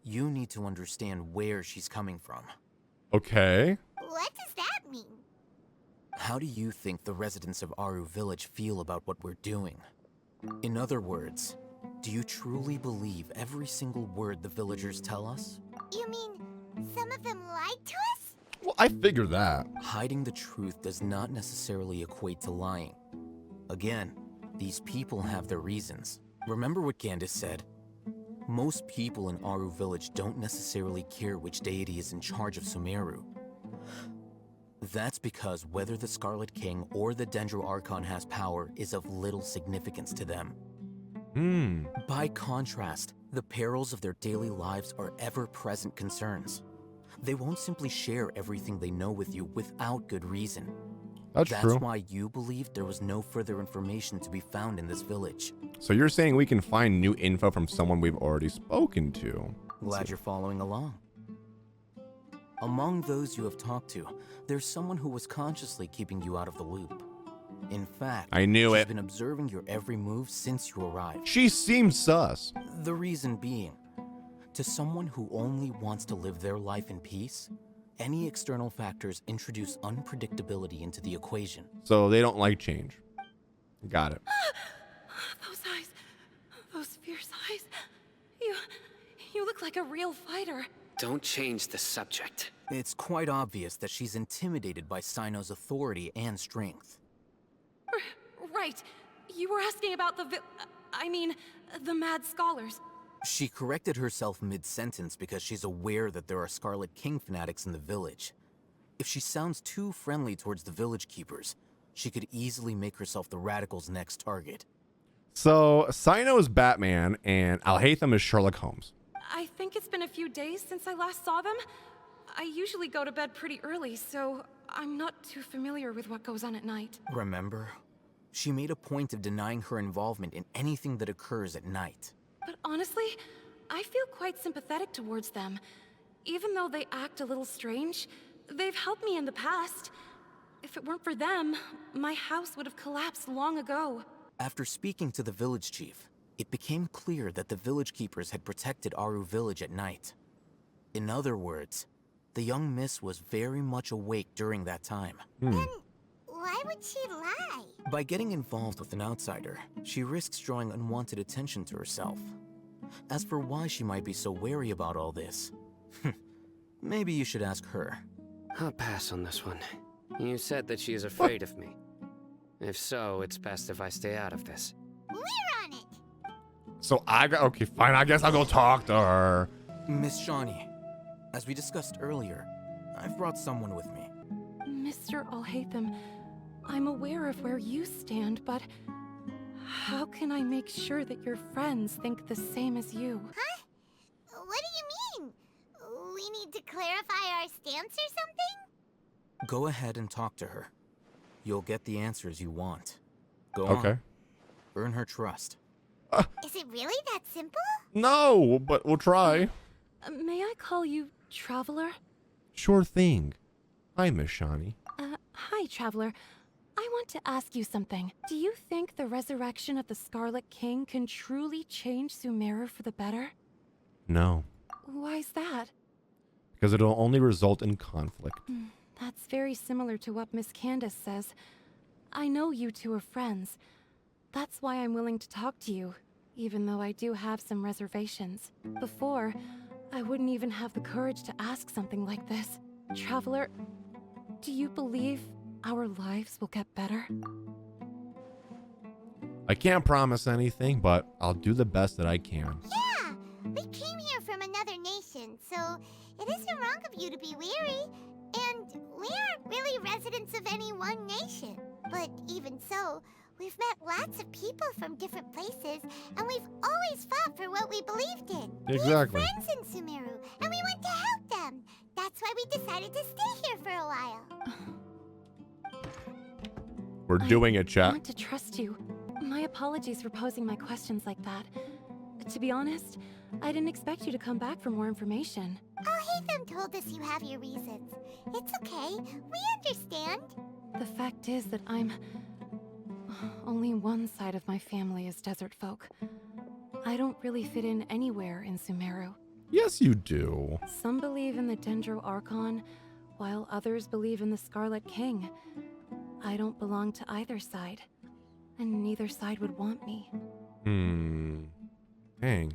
you need to understand where she's coming from. Okay. What does that mean? How do you think the residents of Aaru village feel about what we're doing? In other words, do you truly believe every single word the villagers tell us? You mean some of them lied to us? Well, I figured that. Hiding the truth does not necessarily equate to lying. Again, these people have their reasons. Remember what Candace said? Most people in Aaru village don't necessarily care which deity is in charge of Sumeru. That's because whether the Scarlet King or the Dendro Archon has power is of little significance to them. By contrast, the perils of their daily lives are ever-present concerns. They won't simply share everything they know with you without good reason. That's true. That's why you believed there was no further information to be found in this village. So you're saying we can find new info from someone we've already spoken to? Glad you're following along. Among those you have talked to, there's someone who was consciously keeping you out of the loop. In fact, I knew she's it. been observing your every move since you arrived. She seems sus. The reason being, to someone who only wants to live their life in peace, any external factors introduce unpredictability into the equation. So they don't like change. Got it. Those eyes. Those fierce eyes. You look like a real fighter. Don't change the subject. It's quite obvious that she's intimidated by Sino's authority and strength. Right. You were asking about the mad scholars. She corrected herself mid-sentence because she's aware that there are Scarlet King fanatics in the village. If she sounds too friendly towards the village keepers, she could easily make herself the radicals' next target. So Sino is Batman and Alhaitham is Sherlock Holmes. I think it's been a few days since I last saw them. I usually go to bed pretty early, so I'm not too familiar with what goes on at night. Remember? She made a point of denying her involvement in anything that occurs at night. But honestly, I feel quite sympathetic towards them. Even though they act a little strange, they've helped me in the past. If it weren't for them, my house would have collapsed long ago. After speaking to the village chief, it became clear that the village keepers had protected Aaru village at night. In other words, the young miss was very much awake during that time. Then why would she lie? By getting involved with an outsider, she risks drawing unwanted attention to herself. As for why she might be so wary about all this, maybe you should ask her. I'll pass on this one. You said that she is afraid of me. If so, it's best if I stay out of this. We're on it! So okay, fine, I guess I'll go talk to her. Miss Shawnee, as we discussed earlier, I've brought someone with me. Mr. Alhaitham, I'm aware of where you stand, but how can I make sure that your friends think the same as you? Huh? What do you mean? We need to clarify our stance or something? Go ahead and talk to her. You'll get the answers you want. Go Okay. on. Earn her trust. Is it really that simple? No, but we'll try. May I call you Traveler? Sure thing. Hi, Miss Shawnee. Hi, Traveler. I want to ask you something. Do you think the resurrection of the Scarlet King can truly change Sumeru for the better? No, Why's that? because it'll only result in conflict. That's very similar to what Miss Candace says. I know you two are friends. That's why I'm willing to talk to you, even though I do have some reservations. Before, I wouldn't even have the courage to ask something like this. Traveler, do you believe our lives will get better? I can't promise anything, but I'll do the best that I can. Yeah! We came here from another nation, so it isn't wrong of you to be weary. And we aren't really residents of any one nation. But even so, we've met lots of people from different places, and we've always fought for what we believed in. Exactly. We have friends in Sumeru, and we want to help them. That's why we decided to stay here for a while. We're doing it, I chat. want to trust you. My apologies for posing my questions like that. To be honest, I didn't expect you to come back for more information. Alhaitham told us you have your reasons. It's okay. We understand. The fact is that only one side of my family is desert folk. I don't really fit in anywhere in Sumeru. Yes, you do. Some believe in the Dendro Archon, while others believe in the Scarlet King. I don't belong to either side, and neither side would want me. Dang.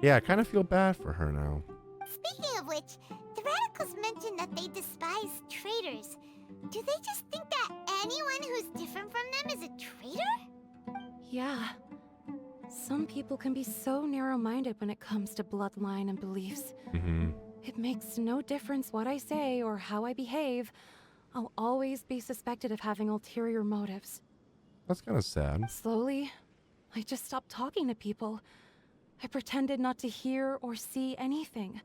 Yeah, I kind of feel bad for her now. Speaking of which, the radicals mentioned that they despise traitors. Do they just think that anyone who's different from them is a traitor? Yeah. Some people can be so narrow-minded when it comes to bloodline and beliefs. It makes no difference what I say or how I behave. I'll always be suspected of having ulterior motives. That's kind of sad. Slowly, I just stopped talking to people. I pretended not to hear or see anything.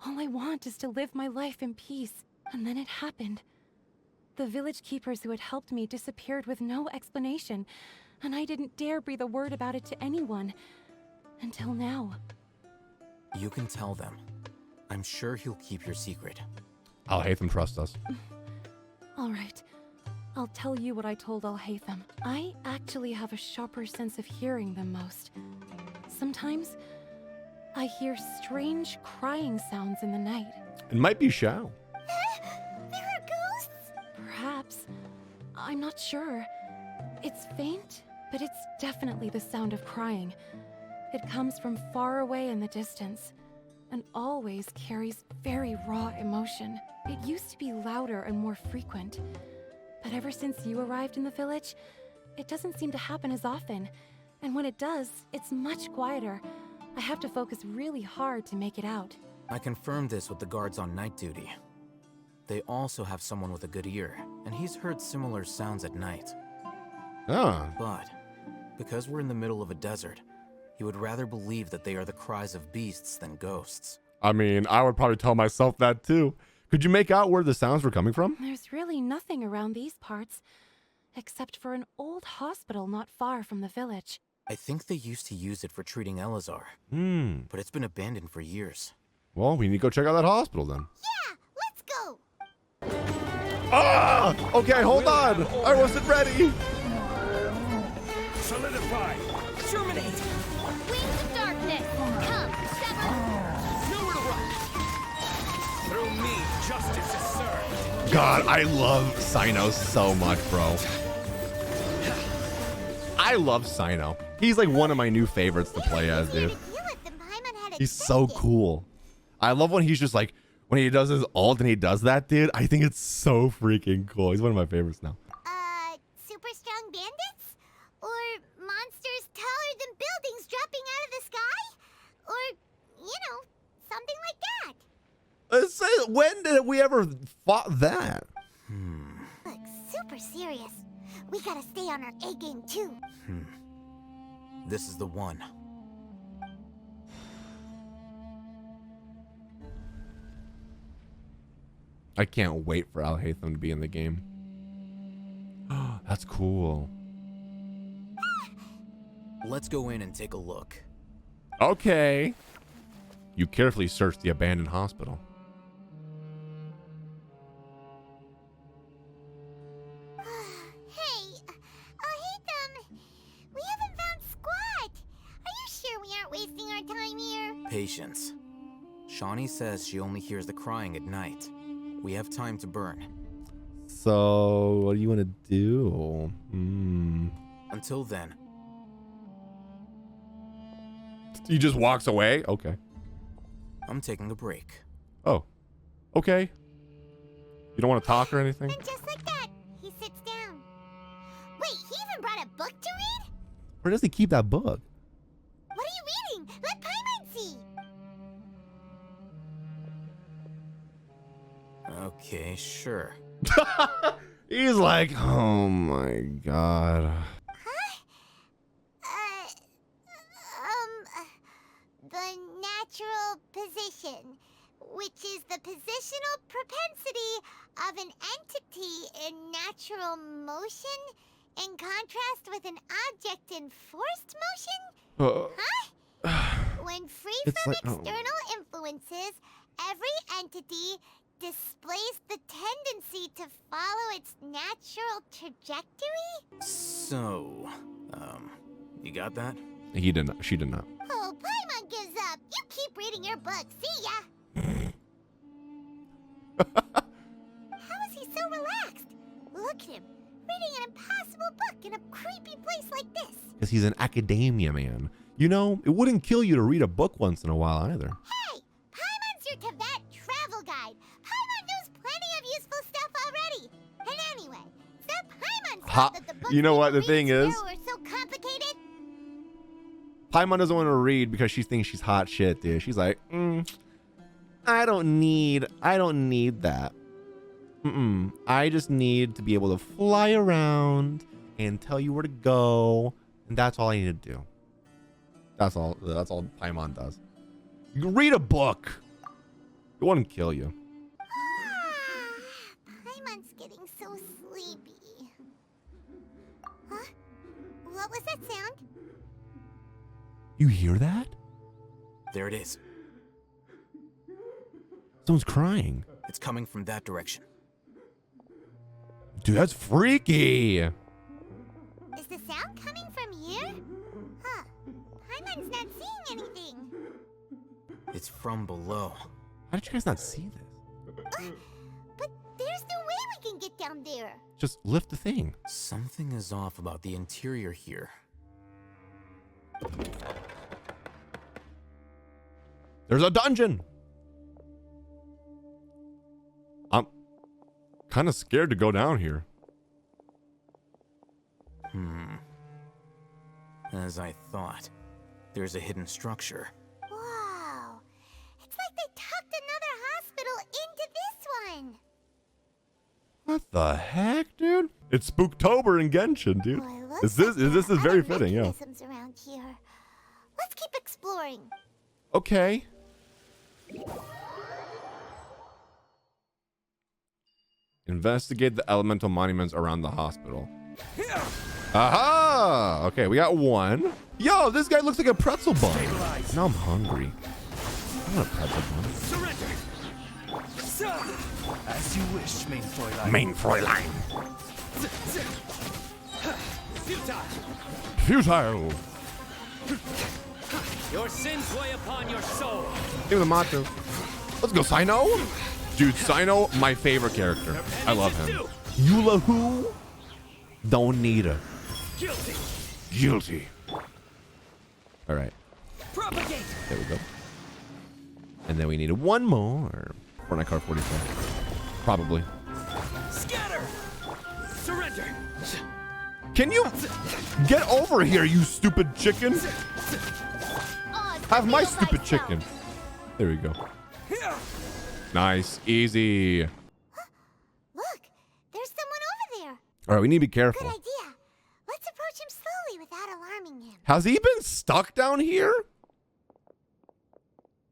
All I want is to live my life in peace. And then it happened. The village keepers who had helped me disappeared with no explanation, and I didn't dare breathe a word about it to anyone. Until now. You can tell them. I'm sure he'll keep your secret. Alhaitham trusts us. All right. I'll tell you what I told Alhaitham. I actually have a sharper sense of hearing than most. Sometimes, I hear strange crying sounds in the night. It might be Shao. There are ghosts? Perhaps. I'm not sure. It's faint, but it's definitely the sound of crying. It comes from far away in the distance, and always carries very raw emotion. It used to be louder and more frequent, but ever since you arrived in the village, it doesn't seem to happen as often, and when it does, it's much quieter. I have to focus really hard to make it out. I confirmed this with the guards on night duty. They also have someone with a good ear, and he's heard similar sounds at night. But, because we're in the middle of a desert, he would rather believe that they are the cries of beasts than ghosts. I mean, I would probably tell myself that too. Could you make out where the sounds were coming from? There's really nothing around these parts, except for an old hospital not far from the village. I think they used to use it for treating Elazar. But it's been abandoned for years. Well, we need to go check out that hospital then. Yeah, let's go! Ah! Okay, hold on. I wasn't ready. Solidify! Terminate! Wings of darkness! Come, sever! Nowhere to run! Through me, justice is served! God, I love Sino so much, bro. I love Sino. He's like one of my new favorites to play as, dude. He's so cool. I love when he's just like, when he does his ult and he does that, dude. I think it's so freaking cool. He's one of my favorites now. Super strong bandits? Or monsters taller than buildings dropping out of the sky? Or, you know, something like that. When did we ever fought that? Look super serious. We gotta stay on our A game too. This is the one. I can't wait for Alhaitham to be in the game. That's cool. Let's go in and take a look. Okay. You carefully search the abandoned hospital. Hey, Alhaitham, we haven't found squat. Are you sure we aren't wasting our time here? Patience. Shawnee says she only hears the crying at night. We have time to burn. So, what do you want to do? Until then. He just walks away? Okay. I'm taking a break. Oh. Okay. You don't want to talk or anything? And just like that, he sits down. Wait, he even brought a book to read? Where does he keep that book? What are you reading? Let Paimon see. Okay, sure. He's like, oh my god. The natural position. which is the positional propensity of an entity in natural motion in contrast with an object in forced motion? Huh? When free from external influences, every entity displays the tendency to follow its natural trajectory? So, you got that? He did not. She did not. Oh, Paimon gives up. You keep reading your book. See ya. How is he so relaxed? Look at him, reading an impossible book in a creepy place like this. Because he's an academia man. You know, it wouldn't kill you to read a book once in a while either. Hey, Paimon's your Tibet travel guide. Paimon knows plenty of useful stuff already. And anyway, it's not Paimon's fault that the books You know what the read thing is? were so complicated. Paimon doesn't want to read because she thinks she's hot shit, dude. She's like, I don't need that. I just need to be able to fly around and tell you where to go, and that's all I need to do. That's all Paimon does. You can read a book. It wouldn't kill you. Paimon's getting so sleepy. Huh? What was that sound? You hear that? There it is. Someone's crying. It's coming from that direction. Dude, that's freaky. Is the sound coming from here? Huh. Paimon's not seeing anything. It's from below. How did you guys not see this? But there's no way we can get down there. Just lift the thing. Something is off about the interior here. There's a dungeon. I'm kind of scared to go down here. As I thought, there's a hidden structure. Wow. It's like they tucked another hospital into this one. What the heck, dude? It's Spooktober in Genshin, dude. This is very fitting, yeah. Mechanisms around here. Let's keep exploring. Okay. Investigate the elemental monuments around the hospital. Aha! Okay, we got one. Yo, this guy looks like a pretzel bun. Now I'm hungry. I want a pretzel bun. Surrender! As you wish, main Fräulein. Main Fräulein. Futile. Your sins weigh upon your soul. Give me the macho. Let's go, Sino. Dude, Sino, my favorite character. I love him. Eula who? Don't need her. Guilty. Guilty. All right. Propagate. There we go. And then we need one more. Fortnite card 44. Probably. Scatter. Surrender. Can you get over here, you stupid chicken? Have my stupid chicken. There we go. Nice. Easy. Look, there's someone over there. All right, we need to be careful. Good idea. Let's approach him slowly without alarming him. Has he been stuck down here?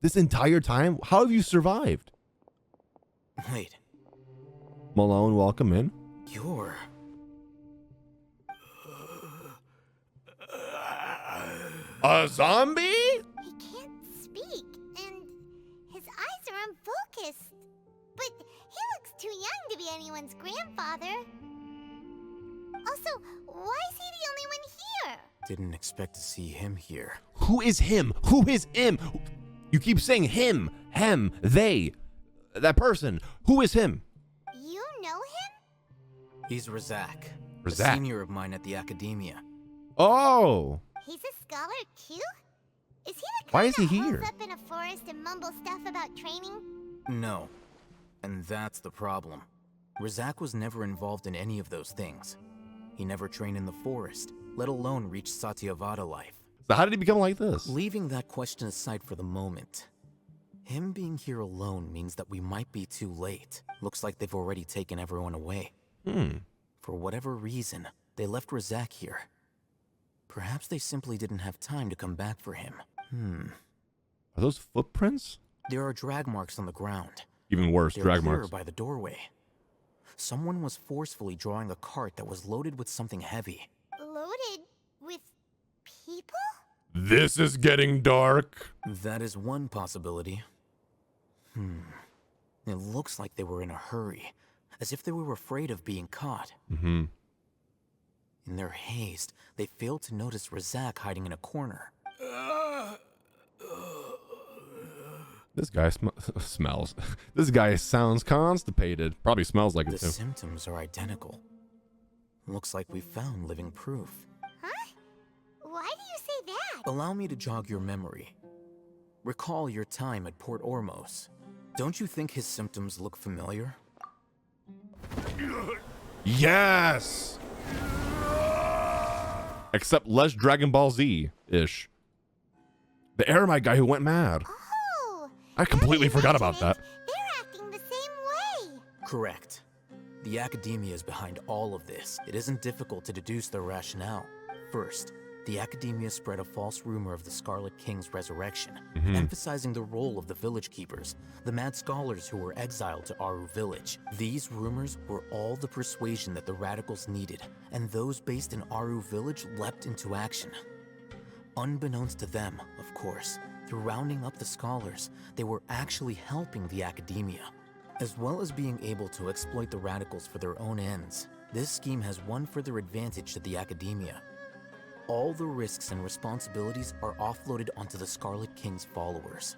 This entire time? How have you survived? Wait. Malone, welcome in. You're... A zombie? He can't speak, and his eyes are unfocused. But he looks too young to be anyone's grandfather. Also, why is he the only one here? Didn't expect to see him here. Who is him? Who is him? You keep saying him, hem, they, that person. Who is him? You know him? He's Razak. Razak? A senior of mine at the Akademiya. Oh. He's a scholar too? Is he the Why kind is he that here? holds up in a forest and mumbles stuff about training? No. And that's the problem. Razak was never involved in any of those things. He never trained in the forest, let alone reach Satyavada life. So how did he become like this? Leaving that question aside for the moment, him being here alone means that we might be too late. Looks like they've already taken everyone away. For whatever reason, they left Razak here. Perhaps they simply didn't have time to come back for him. Are those footprints? There are drag marks on the ground. Even worse, They're drag clear marks. by the doorway. Someone was forcefully drawing a cart that was loaded with something heavy. Loaded with people? This is getting dark. That is one possibility. It looks like they were in a hurry, as if they were afraid of being caught. Mm-hmm. In their haste, they failed to notice Razak hiding in a corner. This guy smells. This guy sounds constipated. Probably smells like it The too. symptoms are identical. Looks like we found living proof. Huh? Why do you say that? Allow me to jog your memory. Recall your time at Port Ormos. Don't you think his symptoms look familiar? Yes! Except less Dragon Ball Z-ish. The Aramite guy who went mad. Oh, I completely forgot about that. they're acting the same way. Correct. The Akademiya is behind all of this. It isn't difficult to deduce their rationale. First, the Akademiya spread a false rumor of the Scarlet King's resurrection, emphasizing the role of the village keepers, the mad scholars who were exiled to Aaru village. These rumors were all the persuasion that the radicals needed, and those based in Aaru village leapt into action. Unbeknownst to them, of course, through rounding up the scholars, they were actually helping the Akademiya. As well as being able to exploit the radicals for their own ends, this scheme has one further advantage to the Akademiya. All the risks and responsibilities are offloaded onto the Scarlet King's followers.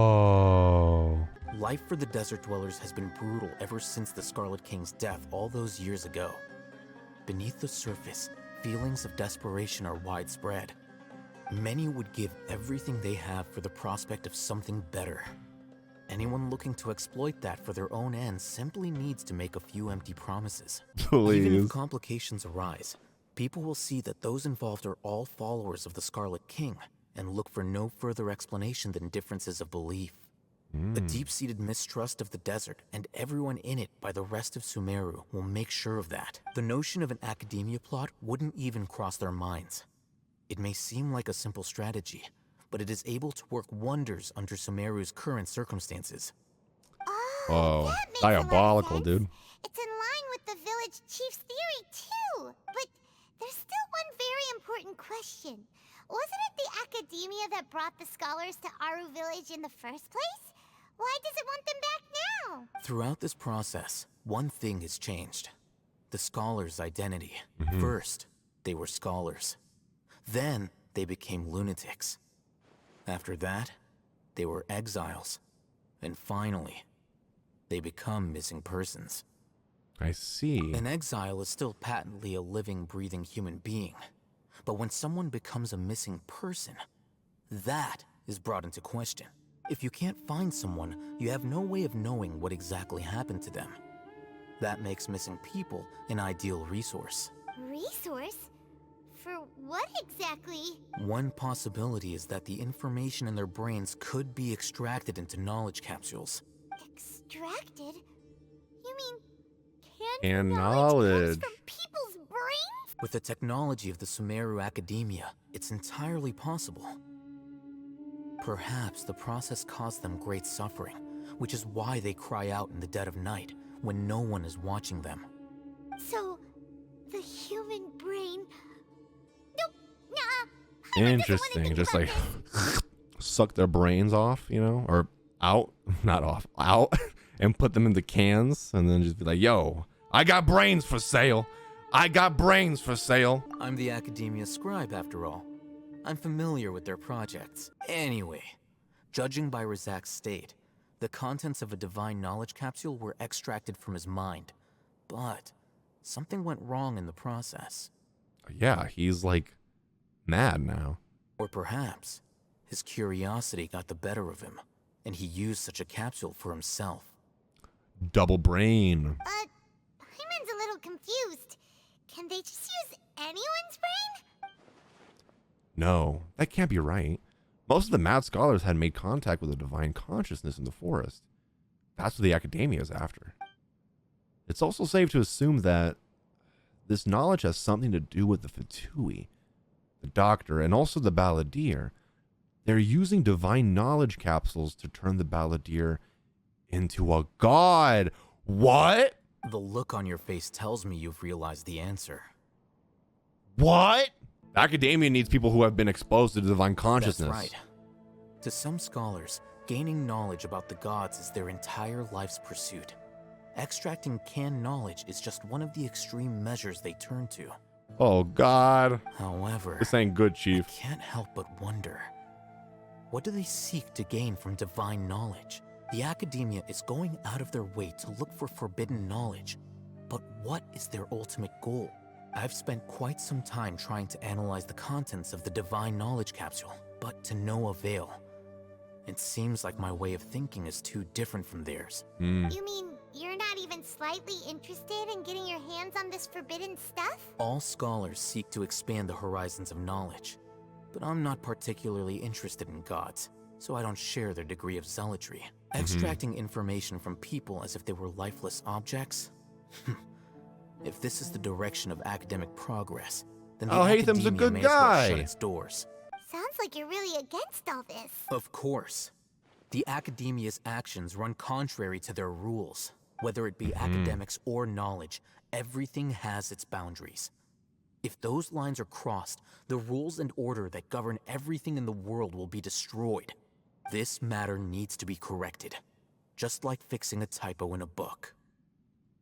Whoa. Life for the desert dwellers has been brutal ever since the Scarlet King's death all those years ago. Beneath the surface, feelings of desperation are widespread. Many would give everything they have for the prospect of something better. Anyone looking to exploit that for their own ends simply needs to make a few empty promises. Even if Please. complications arise, people will see that those involved are all followers of the Scarlet King and look for no further explanation than differences of belief. A deep-seated mistrust of the desert and everyone in it by the rest of Sumeru will make sure of that. The notion of an Akademiya plot wouldn't even cross their minds. It may seem like a simple strategy, but it is able to work wonders under Sumeru's current circumstances. Oh, diabolical, dude. It's in line with the village chief's theory, too. But there's still one very important question. Wasn't it the Akademiya that brought the scholars to Aaru village in the first place? Why does it want them back now? Throughout this process, one thing has changed. The scholars' identity. First, they were scholars. Then, they became lunatics. After that, they were exiles. And finally, they become missing persons. I see. An exile is still patently a living, breathing human being. But when someone becomes a missing person, that is brought into question. If you can't find someone, you have no way of knowing what exactly happened to them. That makes missing people an ideal resource. Resource? For what exactly? One possibility is that the information in their brains could be extracted into knowledge capsules. Extracted? You mean And knowledge. from people's brains? With the technology of the Sumeru Akademiya, it's entirely possible. Perhaps the process caused them great suffering, which is why they cry out in the dead of night when no one is watching them. So, the human brain... Nope, nah. Interesting. Just like suck their brains off, you know, or out, not off, out, and put them into cans, and then just be like, yo, I got brains for sale. I got brains for sale. I'm the Akademiya scribe, after all. I'm familiar with their projects. Anyway, judging by Razak's state, the contents of a divine knowledge capsule were extracted from his mind. But something went wrong in the process. Yeah, he's like mad now. Or perhaps his curiosity got the better of him, and he used such a capsule for himself. Double brain. Hyman's a little confused. Can they just use anyone's brain? No, that can't be right. Most of the mad scholars had made contact with a divine consciousness in the forest. That's what the Akademiya is after. It's also safe to assume that this knowledge has something to do with the Fatui, the doctor, and also the balladeer. They're using divine knowledge capsules to turn the balladeer into a god. What? The look on your face tells me you've realized the answer. What? Academia needs people who have been exposed to divine consciousness. That's right. To some scholars, gaining knowledge about the gods is their entire life's pursuit. Extracting canned knowledge is just one of the extreme measures they turn to. Oh, God. However, this ain't good, Chief. I can't help but wonder, what do they seek to gain from divine knowledge? The Academia is going out of their way to look for forbidden knowledge. But what is their ultimate goal? I've spent quite some time trying to analyze the contents of the divine knowledge capsule, but to no avail. It seems like my way of thinking is too different from theirs. You mean you're not even slightly interested in getting your hands on this forbidden stuff? All scholars seek to expand the horizons of knowledge, but I'm not particularly interested in gods, so I don't share their degree of zealotry. Extracting information from people as if they were lifeless objects? If this is the direction of academic progress, then the Alhaitham's a Academia good may as well guy. shut its doors. Sounds like you're really against all this. Of course. The Academia's actions run contrary to their rules. Whether it be academics or knowledge, everything has its boundaries. If those lines are crossed, the rules and order that govern everything in the world will be destroyed. This matter needs to be corrected, just like fixing a typo in a book.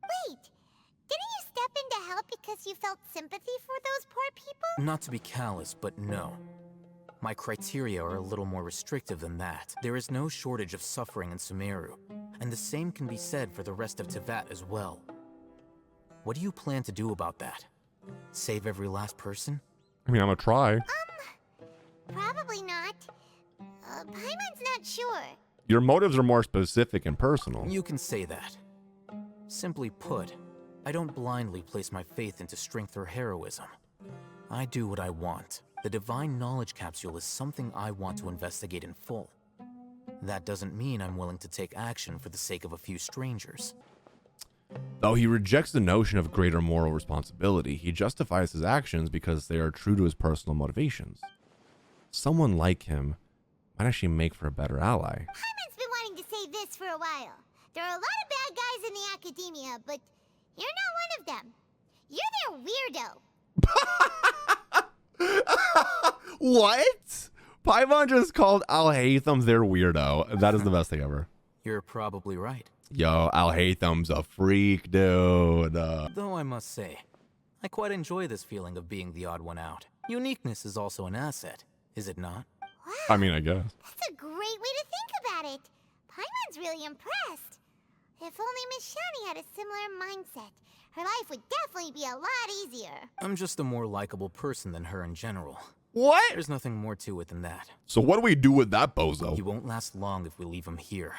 Wait, didn't you step in to help because you felt sympathy for those poor people? Not to be callous, but no. My criteria are a little more restrictive than that. There is no shortage of suffering in Sumeru, and the same can be said for the rest of Teyvat as well. What do you plan to do about that? Save every last person? I mean, I'm gonna try. Probably not. Paimon's not sure. Your motives are more specific and personal. You can say that. Simply put, I don't blindly place my faith into strength or heroism. I do what I want. The divine knowledge capsule is something I want to investigate in full. That doesn't mean I'm willing to take action for the sake of a few strangers. Though he rejects the notion of greater moral responsibility, he justifies his actions because they are true to his personal motivations. Someone like him might actually make for a better ally. Paimon's been wanting to say this for a while. There are a lot of bad guys in the Academia, but you're not one of them. You're their weirdo. What? Paimon just called Alhaitham their weirdo. That is the best thing ever. You're probably right. Yo, Alhaitham's a freak, dude. Though I must say, I quite enjoy this feeling of being the odd one out. Uniqueness is also an asset, is it not? I mean, I guess. That's a great way to think about it. Paimon's really impressed. If only Miss Shani had a similar mindset, her life would definitely be a lot easier. I'm just a more likable person than her in general. What? There's nothing more to it than that. So what do we do with that bozo? He won't last long if we leave him here.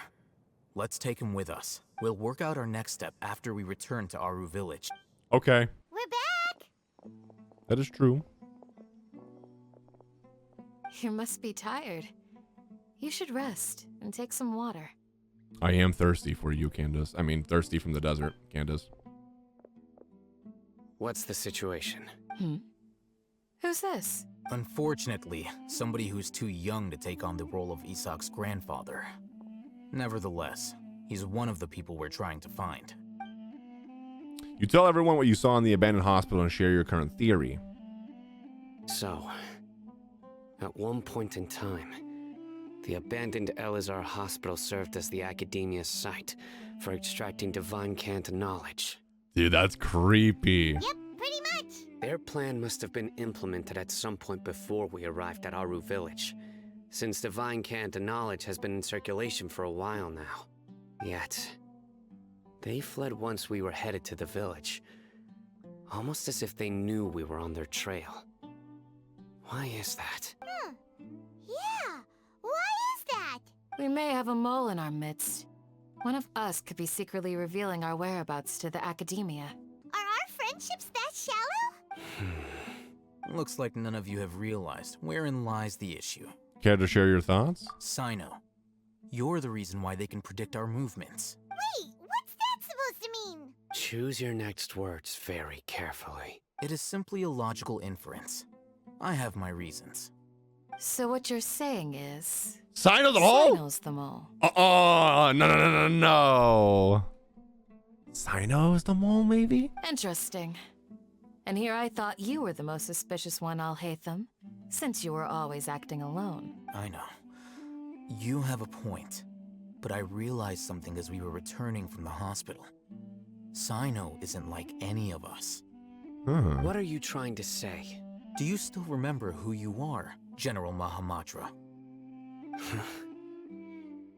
Let's take him with us. We'll work out our next step after we return to Aaru village. Okay. We're back! That is true. You must be tired. You should rest and take some water. I am thirsty for you, Candace. I mean, thirsty from the desert, Candace. What's the situation? Who's this? Unfortunately, somebody who's too young to take on the role of Isak's grandfather. Nevertheless, he's one of the people we're trying to find. You tell everyone what you saw in the abandoned hospital and share your current theory. So, at one point in time, the abandoned Elazar hospital served as the Akademiya's site for extracting divine cant knowledge. Dude, that's creepy. Yep, pretty much. Their plan must have been implemented at some point before we arrived at Aaru village, since divine cant knowledge has been in circulation for a while now. Yet, they fled once we were headed to the village, almost as if they knew we were on their trail. Why is that? Yeah, why is that? We may have a mole in our midst. One of us could be secretly revealing our whereabouts to the Akademiya. Are our friendships that shallow? Looks like none of you have realized wherein lies the issue. Care to share your thoughts? Sino, you're the reason why they can predict our movements. Wait, what's that supposed to mean? Choose your next words very carefully. It is simply a logical inference. I have my reasons. So what you're saying is... Cyno's the mole? Cyno's the mole. No. Cyno's the mole, maybe? Interesting. And here I thought you were the most suspicious one, Alhaitham, since you were always acting alone. I know. You have a point. But I realized something as we were returning from the hospital. Cyno isn't like any of us. What are you trying to say? Do you still remember who you are, General Mahamatra?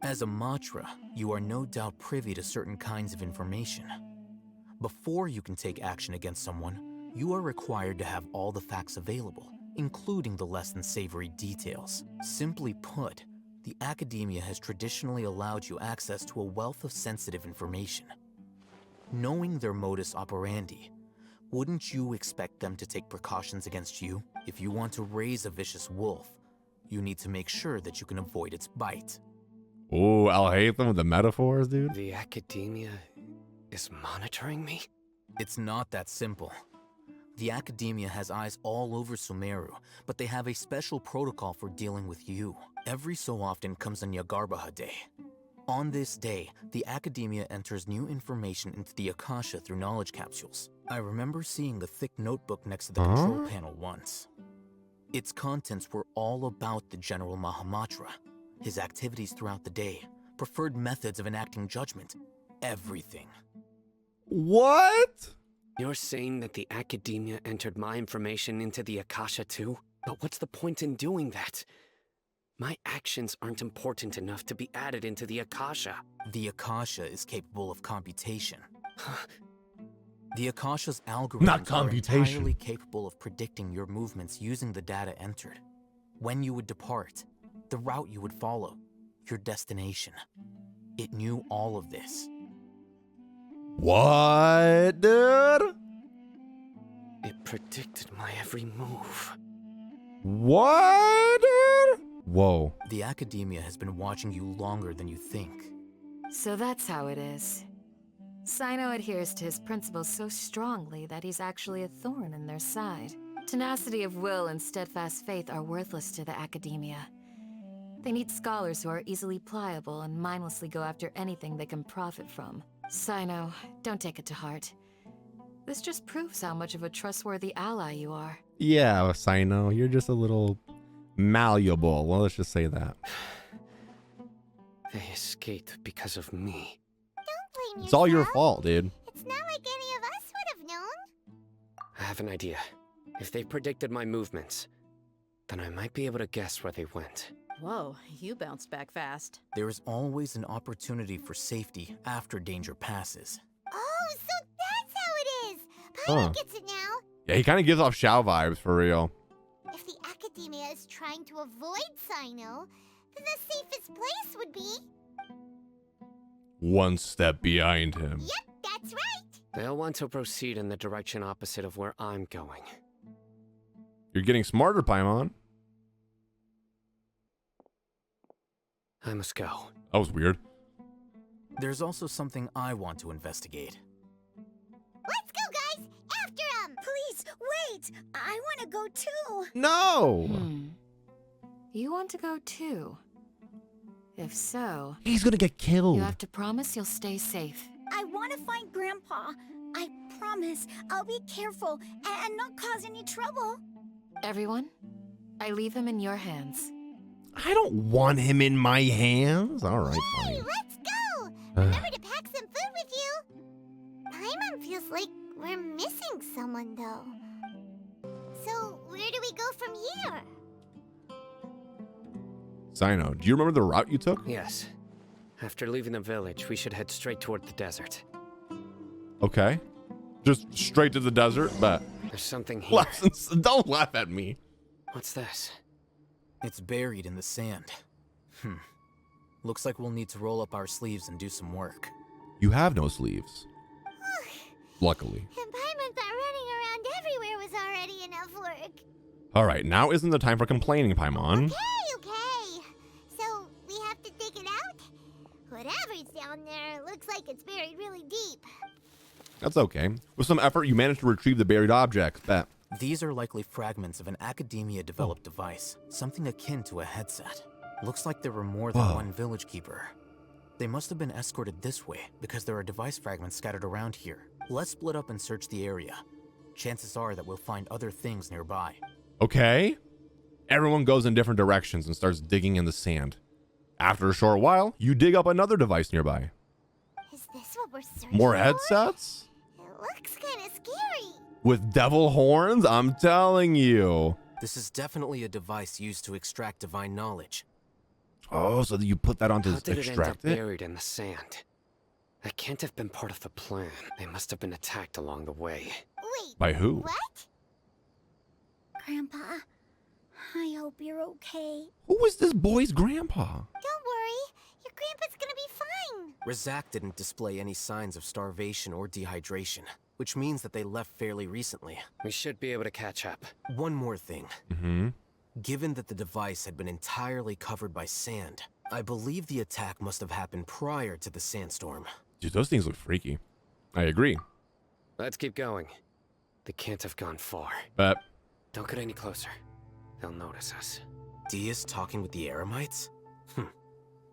As a Matra, you are no doubt privy to certain kinds of information. Before you can take action against someone, you are required to have all the facts available, including the less than savory details. Simply put, the Akademiya has traditionally allowed you access to a wealth of sensitive information. Knowing their modus operandi, wouldn't you expect them to take precautions against you? If you want to raise a vicious wolf, you need to make sure that you can avoid its bite. Oh, Alhaitham with the metaphors, dude. The Akademiya is monitoring me? It's not that simple. The Akademiya has eyes all over Sumeru, but they have a special protocol for dealing with you. Every so often comes a Nyagarbaha Day. On this day, the Akademiya enters new information into the Akasha through knowledge capsules. I remember seeing the thick notebook next to the control panel once. Its contents were all about the General Mahamatra, his activities throughout the day, preferred methods of enacting judgment, everything. What? You're saying that the Akademiya entered my information into the Akasha too? But what's the point in doing that? My actions aren't important enough to be added into the Akasha. The Akasha is capable of computation. The Akasha's algorithms are entirely capable of predicting your movements using the data entered. When you would depart, the route you would follow, your destination. It knew all of this. What, dude? It predicted my every move. What, dude? Whoa. The Akademiya has been watching you longer than you think. So that's how it is. Cyno adheres to his principles so strongly that he's actually a thorn in their side. Tenacity of will and steadfast faith are worthless to the Akademiya. They need scholars who are easily pliable and mindlessly go after anything they can profit from. Cyno, don't take it to heart. This just proves how much of a trustworthy ally you are. Yeah, Cyno, you're just a little malleable. Well, let's just say that. They escaped because of me. Don't blame It's all your fault, dude. It's not like any of us would have known. I have an idea. If they predicted my movements, then I might be able to guess where they went. Whoa, you bounced back fast. There is always an opportunity for safety after danger passes. Oh, so that's how it is. Paimon gets it now. Yeah, he kind of gives off Shao vibes for real. If the Akademiya is trying to avoid Cyno, then the safest place would be... One step behind him. Yep, that's right. They'll want to proceed in the direction opposite of where I'm going. You're getting smarter, Paimon. I must go. That was weird. There's also something I want to investigate. Let's go, guys! After him! Please, wait! I want to go too! No! You want to go too? If so... He's gonna get killed. You have to promise you'll stay safe. I want to find Grandpa. I promise I'll be careful and not cause any trouble. Everyone, I leave him in your hands. I don't want him in my hands. All right, Hey, fine. let's go! Remember to pack some food with you. Paimon feels like we're missing someone, though. So, where do we go from here? Cyno, do you remember the route you took? Yes. After leaving the village, we should head straight toward the desert. Okay. Just straight to the desert, but... There's something here. Don't laugh at me. What's this? It's buried in the sand. Looks like we'll need to roll up our sleeves and do some work. You have no sleeves. Luckily. And Paimon thought running around everywhere was already enough work. All right, now isn't the time for complaining, Paimon. Okay. So, we have to dig it out? Whatever's down there looks like it's buried really deep. That's okay. With some effort, you managed to retrieve the buried objects. Bet. These are likely fragments of an Akademiya-developed device, something akin to a headset. Looks like there were more than one village keeper. They must have been escorted this way because there are device fragments scattered around here. Let's split up and search the area. Chances are that we'll find other things nearby. Okay. Everyone goes in different directions and starts digging in the sand. After a short while, you dig up another device nearby. Is this what we're searching More for? headsets? It looks kind of scary. With devil horns? I'm telling you. This is definitely a device used to extract divine knowledge. Oh, so you put that on to How did it end up extract it? buried in the sand? That can't have been part of the plan. They must have been attacked along the way. Wait. By who? What? Grandpa, I hope you're okay. Who is this boy's grandpa? Don't worry. Your grandpa's gonna be fine. Razak didn't display any signs of starvation or dehydration, which means that they left fairly recently. We should be able to catch up. One more thing. Mm-hmm. Given that the device had been entirely covered by sand, I believe the attack must have happened prior to the sandstorm. Dude, those things look freaky. I agree. Let's keep going. They can't have gone far. But Don't get any closer. They'll notice us. Dehya's talking with the Aramites?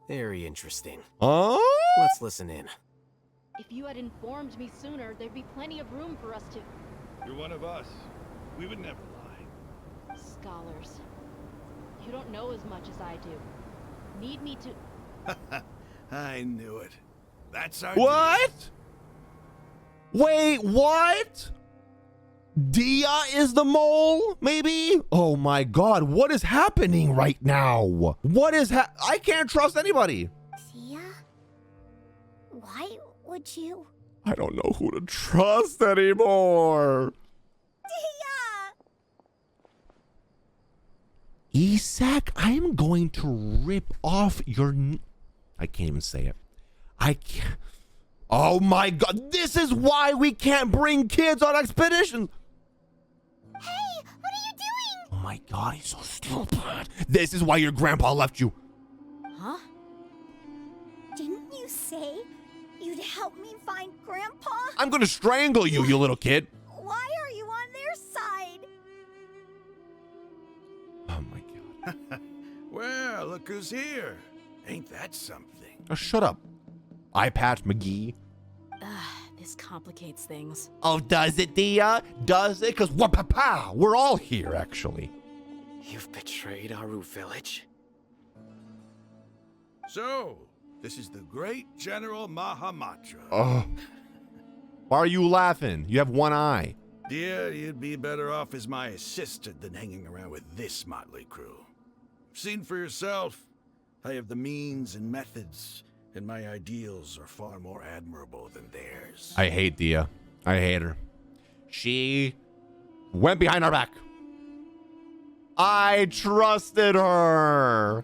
Very interesting. Oh? Let's listen in. If you had informed me sooner, there'd be plenty of room for us to... You're one of us. We would never lie. Scholars. You don't know as much as I do. Need me to... I knew it. That's our What? Wait, what? Dehya is the mole, maybe? Oh my god, what is happening right now? What is I can't trust anybody. Dehya? Why would you? I don't know who to trust anymore. Dehya! Isak, I am going to rip off your... I can't even say it. I can't... Oh my god, this is why we can't bring kids on expeditions. Hey, what are you doing? Oh my god, he's so stupid. This is why your grandpa left you. Huh? Didn't you say you'd help me find Grandpa? I'm gonna strangle you, you little kid. Why are you on their side? Oh my god. Well, look who's here. Ain't that something? Oh, shut up. Eye patch McGee. This complicates things. Oh, does it, Dehya? Does it? Because we're all here, actually. You've betrayed Aaru village? So, this is the great General Mahamatra. Oh. Why are you laughing? You have one eye. Dear, you'd be better off as my assistant than hanging around with this motley crew. Seen for yourself. I have the means and methods, and my ideals are far more admirable than theirs. I hate Dehya. I hate her. She went behind our back. I trusted her.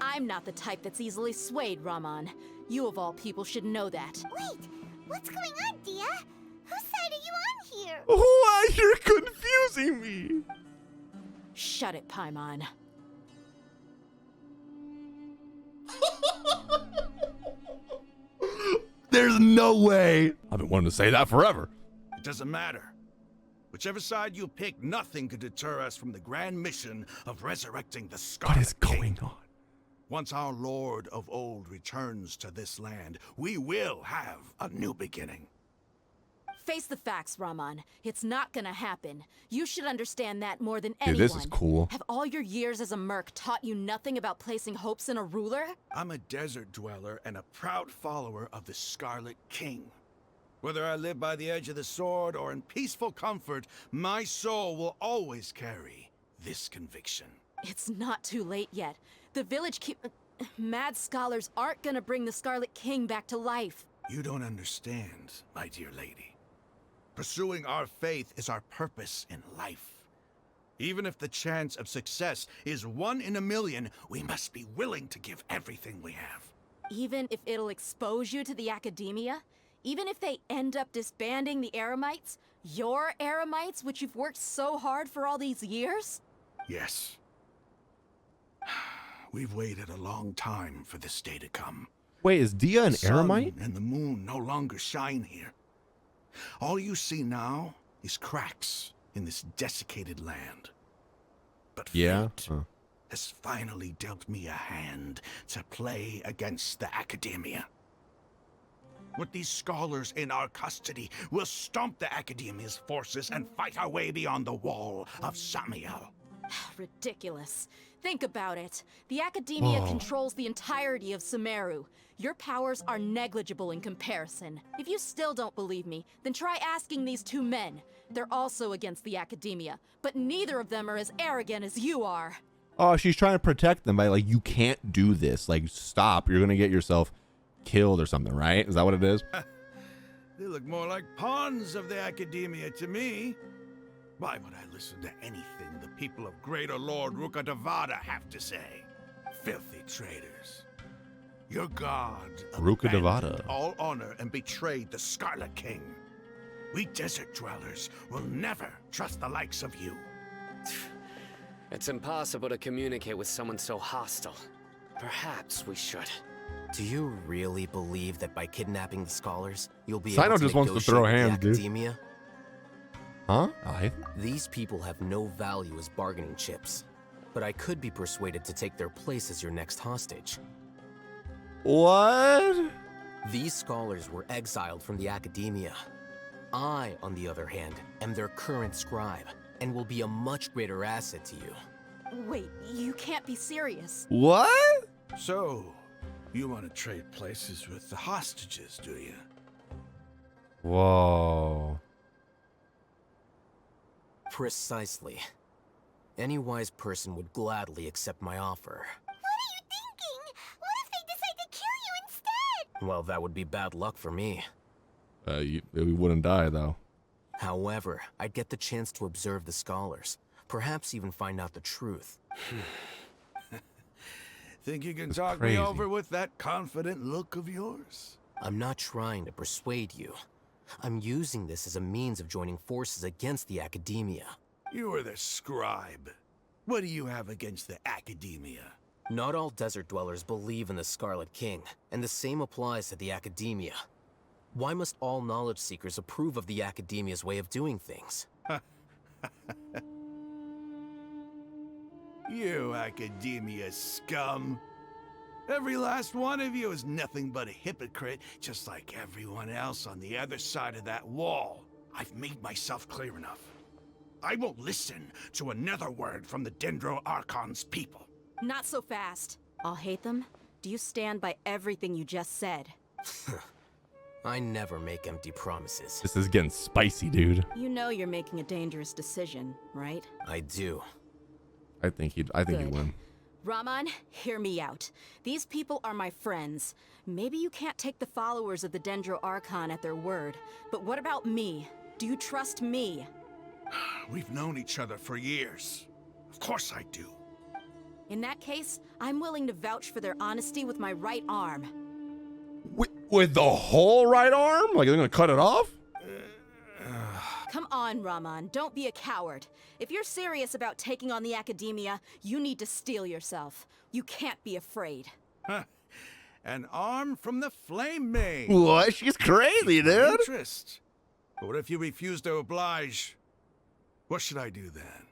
I'm not the type that's easily swayed, Raman. You of all people should know that. Wait, what's going on, Dehya? Whose side are you on here? Why, you're confusing me. Shut it, Paimon. There's no way. I've been wanting to say that forever. It doesn't matter. Whichever side you pick, nothing could deter us from the grand mission of resurrecting the Scarlet What is going on? Once our Lord of Old returns to this land, we will have a new beginning. Face the facts, Raman. It's not gonna happen. You should understand that more than anyone. Dude, this is cool. Have all your years as a merc taught you nothing about placing hopes in a ruler? I'm a desert dweller and a proud follower of the Scarlet King. Whether I live by the edge of the sword or in peaceful comfort, my soul will always carry this conviction. It's not too late yet. The village mad scholars aren't gonna bring the Scarlet King back to life. You don't understand, my dear lady. Pursuing our faith is our purpose in life. Even if the chance of success is 1 in a million, we must be willing to give everything we have. Even if it'll expose you to the Akademiya? Even if they end up disbanding the Aramites? Your Aramites, which you've worked so hard for all these years? Yes. We've waited a long time for this day to come. Wait, is Dehya an The sun Aramite? and the moon no longer shine here. All you see now is cracks in this desiccated land. But fate has finally dealt me a hand to play against the Akademiya. With these scholars in our custody, we'll stomp the Akademiya's forces and fight our way beyond the wall of Samiel. Ridiculous. Think about it. The Akademiya controls the entirety of Sumeru. Your powers are negligible in comparison. If you still don't believe me, then try asking these two men. They're also against the Akademiya, but neither of them are as arrogant as you are. Oh, she's trying to protect them by like, you can't do this. Like, stop. You're gonna get yourself killed or something, right? Is that what it is? They look more like pawns of the Akademiya to me. Why would I listen to anything the people of Greater Lord Rukkhadevata have to say? Filthy traitors. Your god abandoned all honor and betrayed the Scarlet King. We desert dwellers will never trust the likes of you. It's impossible to communicate with someone so hostile. Perhaps we should. Do you really believe that by kidnapping the scholars, you'll be Sino able to just wants to throw hands, dude. Akademiya? Huh? These people have no value as bargaining chips, but I could be persuaded to take their place as your next hostage. What? These scholars were exiled from the Akademiya. I, on the other hand, am their current scribe, and will be a much greater asset to you. Wait, you can't be serious. What? So, you want to trade places with the hostages, do you? Whoa. Precisely. Any wise person would gladly accept my offer. What are you thinking? What if they decide to kill you instead? Well, that would be bad luck for me. We wouldn't die, though. However, I'd get the chance to observe the scholars. Perhaps even find out the truth. Think you can talk me over with that confident look of yours? I'm not trying to persuade you. I'm using this as a means of joining forces against the Akademiya. You are the scribe. What do you have against the Akademiya? Not all desert dwellers believe in the Scarlet King, and the same applies to the Akademiya. Why must all knowledge seekers approve of the Akademiya's way of doing things? You Akademiya scum. Every last one of you is nothing but a hypocrite, just like everyone else on the other side of that wall. I've made myself clear enough. I won't listen to another word from the Dendro Archon's people. Not so fast. Alhaitham, do you stand by everything you just said? I never make empty promises. This is getting spicy, dude. You know you're making a dangerous decision, right? I do. I think he'd win. Raman, hear me out. These people are my friends. Maybe you can't take the followers of the Dendro Archon at their word, but what about me? Do you trust me? We've known each other for years. Of course I do. In that case, I'm willing to vouch for their honesty with my right arm. With the whole right arm? Like they're gonna cut it off? Come on, Raman, don't be a coward. If you're serious about taking on the Akademiya, you need to steel yourself. You can't be afraid. An arm from the Flame Maid. What? She's crazy, dude. Interest. But what if you refuse to oblige? What should I do then?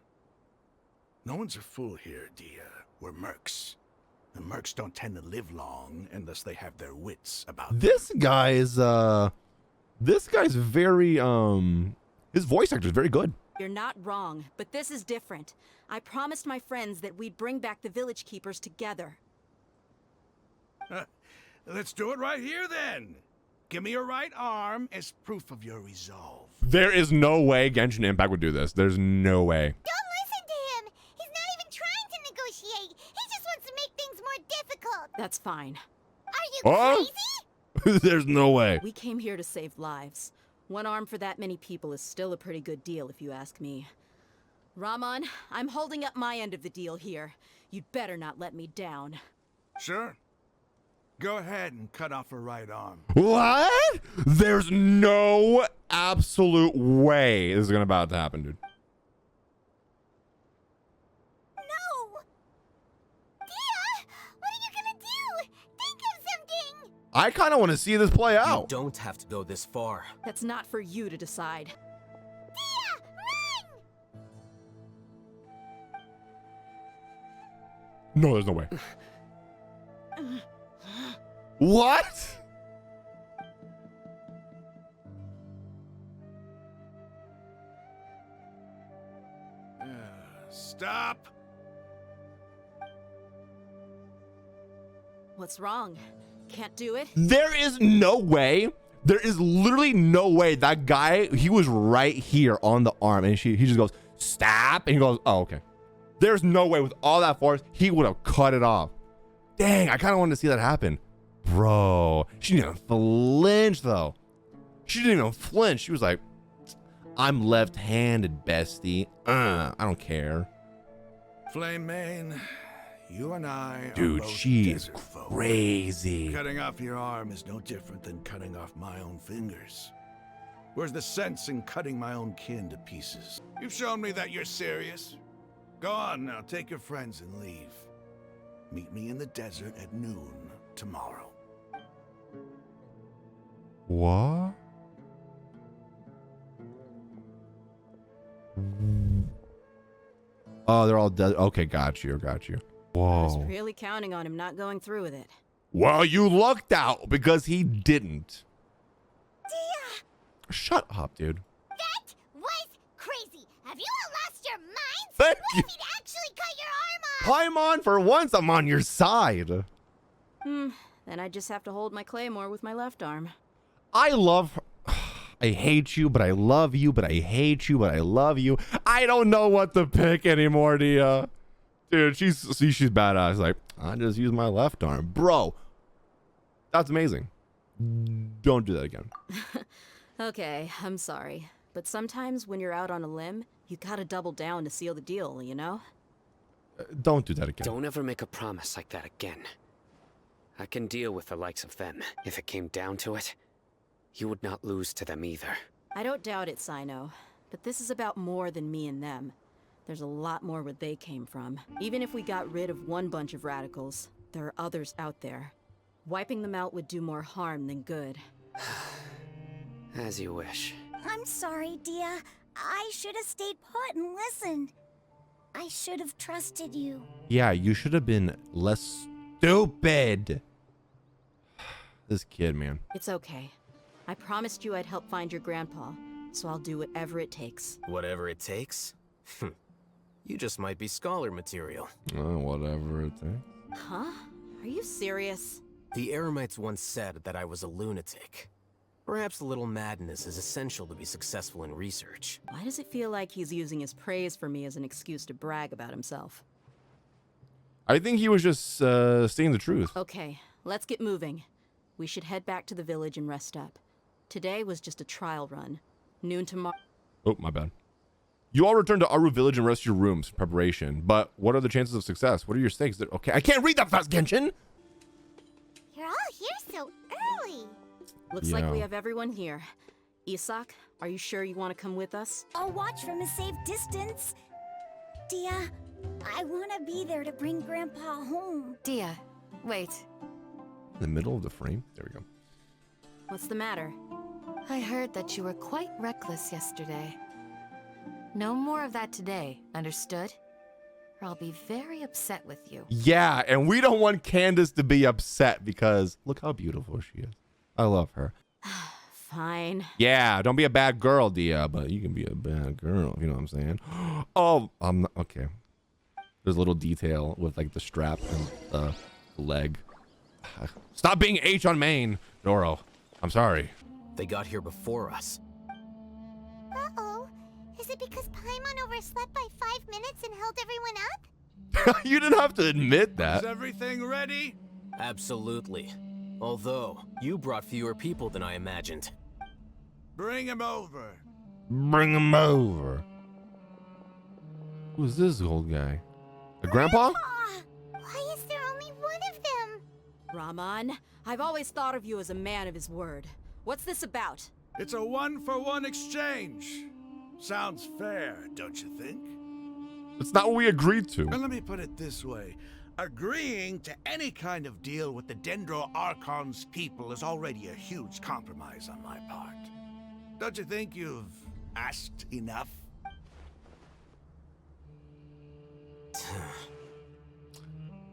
No one's a fool here, Dehya. We're mercs. And mercs don't tend to live long unless they have their wits about them. This guy's very his voice actor is very good. You're not wrong, but this is different. I promised my friends that we'd bring back the village keepers together. Let's do it right here then. Give me your right arm as proof of your resolve. There is no way Genshin Impact would do this. There's no way. Don't listen to him! He's not even trying to negotiate! He just wants to make things more difficult! That's fine. Are you crazy? There's no way. We came here to save lives. One arm for that many people is still a pretty good deal, if you ask me. Raman, I'm holding up my end of the deal here. You'd better not let me down. Sure. Go ahead and cut off her right arm. What? There's no absolute way this is about to happen, dude. No! Dehya! What are you gonna do? Think of something! I kind of want to see this play You out. don't have to go this far. That's not for you to decide. No, there's no way. What? Stop! What's wrong? Can't do it? There is no way. There is literally no way that guy, he was right here on the arm and he just goes, stop. And he goes, oh, okay. There's no way with all that force, he would have cut it off. Dang, I kind of wanted to see that happen. Bro, she didn't even flinch though. She didn't even flinch. She was like, I'm left-handed, bestie. I don't care. Flame Mane, you and I Dude, are both she is desert folk. crazy. Cutting off your arm is no different than cutting off my own fingers. Where's the sense in cutting my own kin to pieces? You've shown me that you're serious. Go on now, take your friends and leave. Meet me in the desert at noon tomorrow. What? Oh, they're all dead. Okay, got you. I Whoa. was really counting on him not going through with it. Well, you lucked out because he didn't. Dehya! Shut up, dude. That was crazy! Have you all lost your minds? Thank What you. if he'd actually cut your arm off? Paimon, for once, I'm on your side. Then I just have to hold my claymore with my left arm. I love her. I hate you, but I love you, but I hate you, but I love you. I don't know what to pick anymore, Dehya. Dude, she's badass. Like, I just use my left arm. Bro, that's amazing. Don't do that again. Okay, I'm sorry. But sometimes when you're out on a limb, you gotta double down to seal the deal, you know? Don't do that again. Don't ever make a promise like that again. I can deal with the likes of them. If it came down to it, you would not lose to them either. I don't doubt it, Sino. But this is about more than me and them. There's a lot more where they came from. Even if we got rid of one bunch of radicals, there are others out there. Wiping them out would do more harm than good. As you wish. I'm sorry, Dehya. I should have stayed put and listened. I should have trusted you. Yeah, you should have been less stupid. This kid, man. It's okay. I promised you I'd help find your grandpa, so I'll do whatever it takes. Whatever it takes? You just might be scholar material. Whatever it takes. Huh? Are you serious? The Eremites once said that I was a lunatic. Perhaps a little madness is essential to be successful in research. Why does it feel like he's using his praise for me as an excuse to brag about himself? I think he was just saying the truth. Okay, let's get moving. We should head back to the village and rest up. Today was just a trial run. Noon tomorrow. Oh, my bad. You all return to Aaru village and rest your rooms for preparation. But what are the chances of success? What are your stakes? Okay, I can't read that fast, Genshin. You're all here so early. Looks like we have everyone here. Isak, are you sure you want to come with us? I'll watch from a safe distance. Dehya, I want to be there to bring Grandpa home. Dehya, wait. In the middle of the frame? There we go. What's the matter? I heard that you were quite reckless yesterday. No more of that today, understood? Or I'll be very upset with you. Yeah, and we don't want Candace to be upset because look how beautiful she is. I love her. Fine. Yeah, don't be a bad girl, Dehya, but you can be a bad girl, if you know what I'm saying. Oh, I'm not, okay. There's a little detail with like the strap and the leg. Stop being H on main, Doro. I'm sorry. They got here before us. Uh-oh. Is it because Paimon overslept by 5 minutes and held everyone up? You didn't have to admit that. Is everything ready? Absolutely. Although, you brought fewer people than I imagined. Bring him over. Bring him over. Who's this old guy? A grandpa? Why is there only one of them? Raman, I've always thought of you as a man of his word. What's this about? It's a one-for-one exchange. Sounds fair, don't you think? It's not what we agreed to. And let me put it this way. Agreeing to any kind of deal with the Dendro Archon's people is already a huge compromise on my part. Don't you think you've asked enough?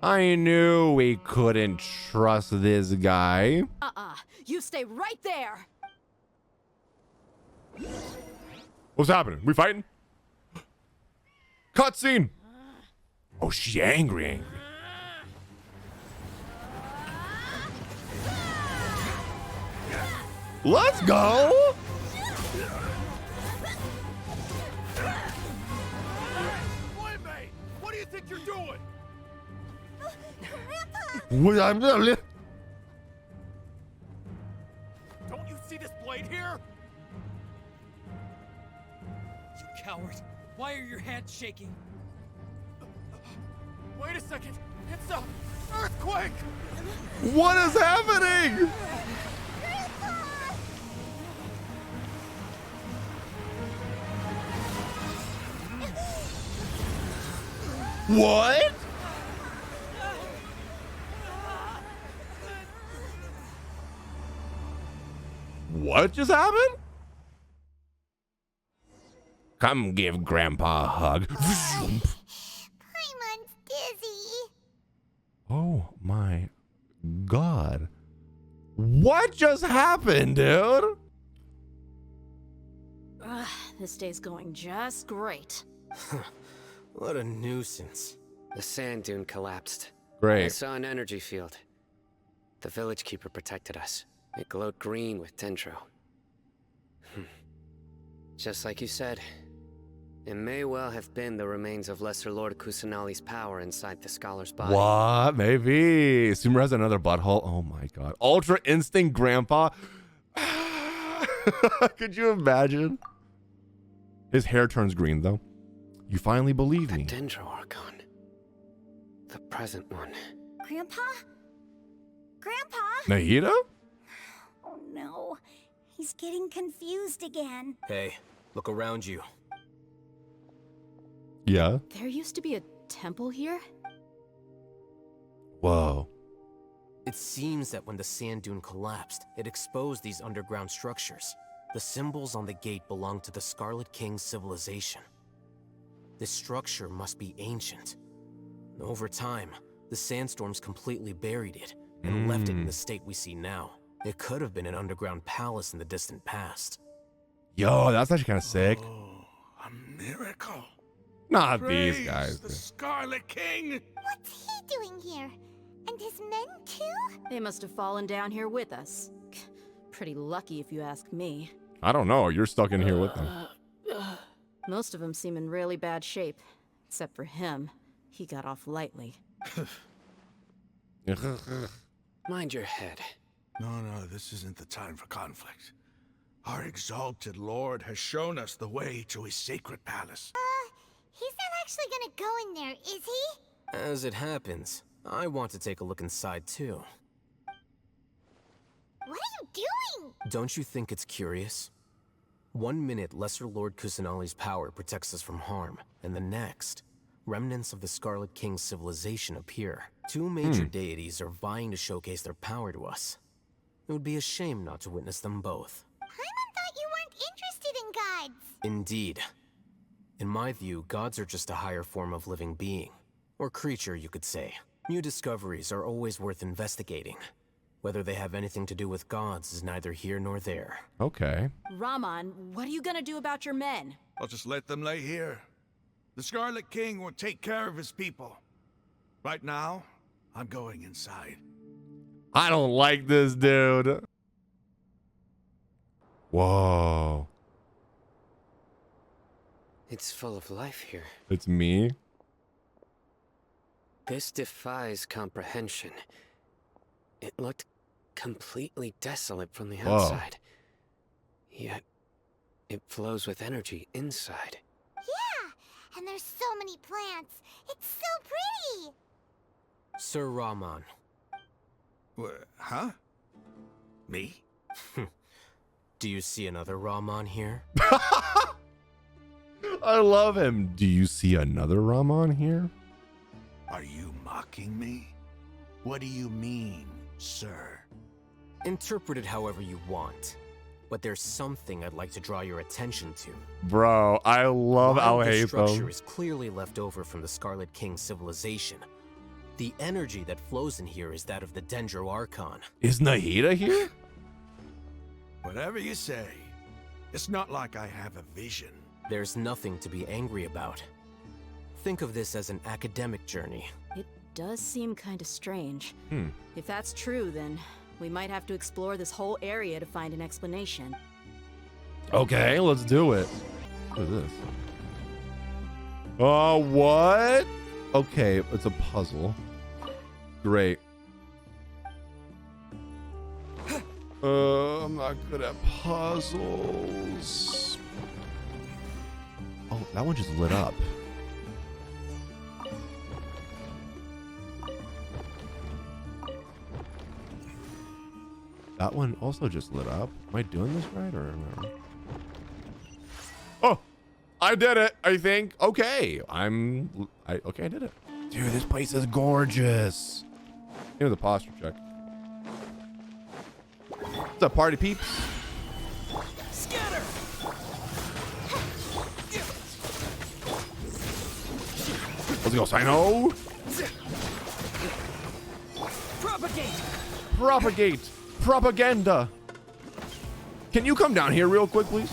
I knew we couldn't trust this guy. You stay right there. What's happening? We fighting? Cutscene. Oh, she angry. Let's go. What do you think you're doing? What I'm doing? Don't you see this blade here? You coward! Why are your hands shaking? Wait a second! It's a earthquake! What is happening? What? What just happened? Come give Grandpa a hug. Paimon's dizzy. Oh my God. What just happened, dude? This day's going just great. What a nuisance. The sand dune collapsed. Great. I saw an energy field. The village keeper protected us. It glowed green with dendro. Just like you said, it may well have been the remains of Lesser Lord Kusanali's power inside the scholar's body. What? Maybe. Sumer has another butthole. Oh my God. Ultra Instinct Grandpa. Could you imagine? His hair turns green though. You finally believe me. Dendro Archon. The present one. Grandpa? Grandpa? Nahida? Oh no. He's getting confused again. Hey, look around you. Yeah. There used to be a temple here? Whoa. It seems that when the sand dune collapsed, it exposed these underground structures. The symbols on the gate belong to the Scarlet King's civilization. This structure must be ancient. Over time, the sandstorms completely buried it and left it in the state we see now. It could have been an underground palace in the distant past. Yo, that's actually kind of sick. A miracle. Not Praise these guys. the Scarlet King. What's he doing here? And his men too? They must have fallen down here with us. Pretty lucky if you ask me. I don't know. You're stuck in here with them. Most of them seem in really bad shape. Except for him. He got off lightly. Mind your head. No, this isn't the time for conflict. Our exalted lord has shown us the way to his sacred palace. He's not actually gonna go in there, is he? As it happens, I want to take a look inside too. What are you doing? Don't you think it's curious? 1 minute, Lesser Lord Kusanali's power protects us from harm, and the next, remnants of the Scarlet King's civilization appear. Two major deities are vying to showcase their power to us. It would be a shame not to witness them both. Paimon thought you weren't interested in gods. Indeed. In my view, gods are just a higher form of living being. Or creature, you could say. New discoveries are always worth investigating. Whether they have anything to do with gods is neither here nor there. Okay. Raman, what are you gonna do about your men? I'll just let them lay here. The Scarlet King will take care of his people. Right now, I'm going inside. I don't like this dude. Whoa. It's full of life here. It's me. This defies comprehension. It looked completely desolate from the Whoa. outside. Yet, it flows with energy inside. Yeah, and there's so many plants. It's so pretty. Sir Raman. Huh? Me? Do you see another Raman here? I love him. Do you see another Raman here? Are you mocking me? What do you mean, sir? Interpret it however you want. But there's something I'd like to draw your attention to. Bro, I love While this structure Alhaitham. is clearly left over from the Scarlet King civilization, the energy that flows in here is that of the Dendro Archon. Is Nahida here? Whatever you say. It's not like I have a vision. There's nothing to be angry about. Think of this as an academic journey. It does seem kind of strange. Hmm. If that's true, then we might have to explore this whole area to find an explanation. Okay, let's do it. What is this? Oh, what? Okay, it's a puzzle. Great. I'm not good at puzzles. Oh, that one just lit up. That one also just lit up. Am I doing this right or no? Oh, I did it, I think. Okay, okay, I did it. Dude, this place is gorgeous. Give me the posture check. What's up, party peeps? Scatter! Let's go, Sino. Propagate! Propagate. Propaganda. Can you come down here real quick, please?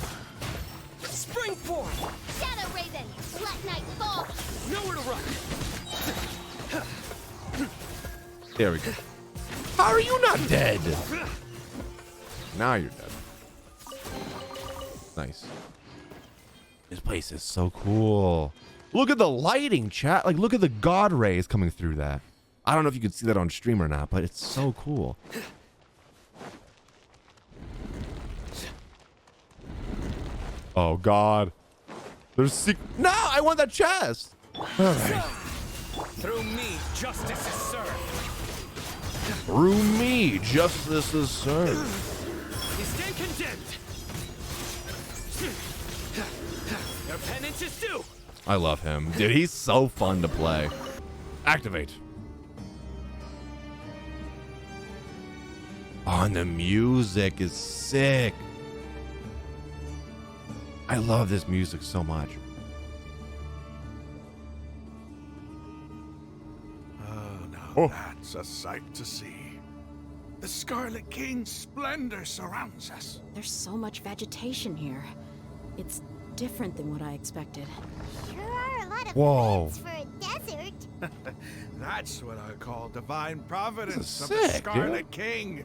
Spring forth! Shadow Raven, let night fall. Nowhere to run! There we go. How are you not dead? Now you're dead. Nice. This place is so cool. Look at the lighting, chat. Like, look at the god rays coming through that. I don't know if you could see that on stream or not, but it's so cool. Oh, God. There's no, I want that chest. All right. Through me, justice is served. Through me, justice is served. You stand condemned. Your penance is due. I love him. Dude, he's so fun to play. Activate. Oh, and the music is sick. I love this music so much. Oh, now that's a sight to see. The Scarlet King's splendor surrounds us. There's so much vegetation here. It's different than what I expected. Sure are a lot of Whoa. plants for a desert. That's what I call divine providence of sick, the Scarlet King.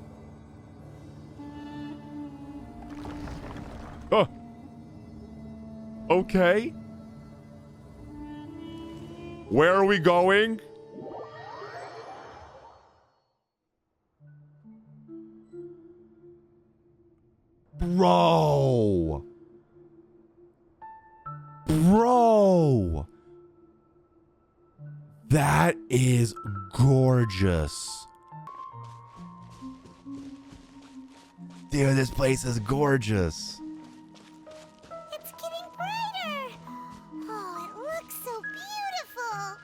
Oh. Okay. Where are we going? Bro. Bro. That is gorgeous. Dude, this place is gorgeous. It's getting brighter. Oh, it looks so beautiful.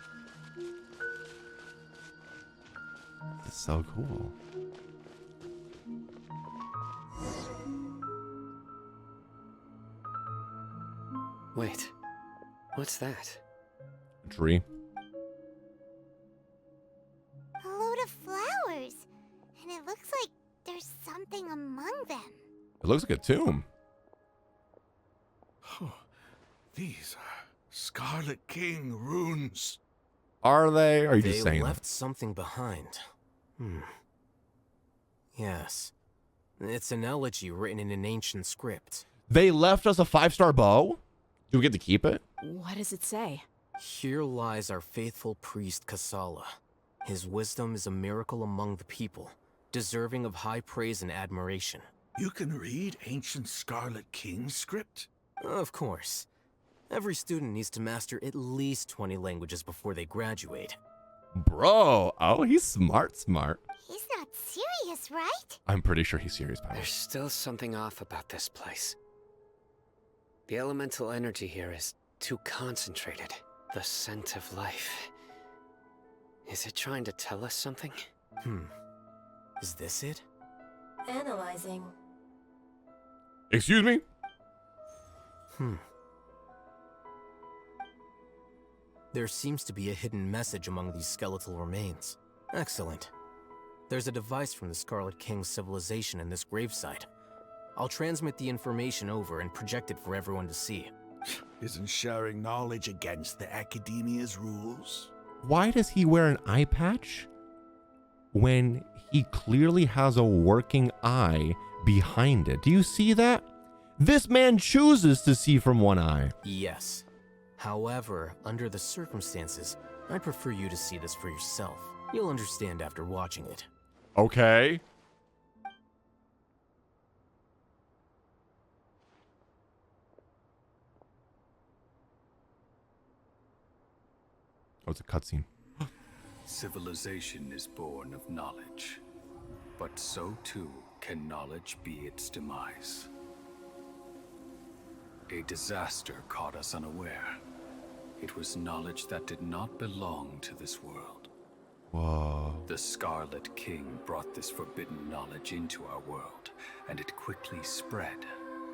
It's so cool. Wait, what's that? A tree. A load of flowers. And it looks like there's something among them. It looks like a tomb. These are Scarlet King runes. Are they? Or are you They just saying left something behind. Yes. It's an elegy written in an ancient script. They left us a 5-star bow? Do we get to keep it? What does it say? Here lies our faithful priest Cala. His wisdom is a miracle among the people, deserving of high praise and admiration. You can read ancient Scarlet King script? Of course. Every student needs to master at least 20 languages before they graduate. Bro, oh, he's smart. He's not serious, right? I'm pretty sure he's serious about There's it. still something off about this place. The elemental energy here is too concentrated. The scent of life. Is it trying to tell us something? Is this it? Analyzing. Excuse me? There seems to be a hidden message among these skeletal remains. Excellent. There's a device from the Scarlet King's civilization in this gravesite. I'll transmit the information over and project it for everyone to see. Isn't sharing knowledge against the Akademiya's rules? Why does he wear an eye patch when he clearly has a working eye behind it? Do you see that? This man chooses to see from one eye. Yes. However, under the circumstances, I'd prefer you to see this for yourself. You'll understand after watching it. Okay. Oh, it's a cutscene. Civilization is born of knowledge, but so too can knowledge be its demise. A disaster caught us unaware. It was knowledge that did not belong to this world. Whoa. The Scarlet King brought this forbidden knowledge into our world, and it quickly spread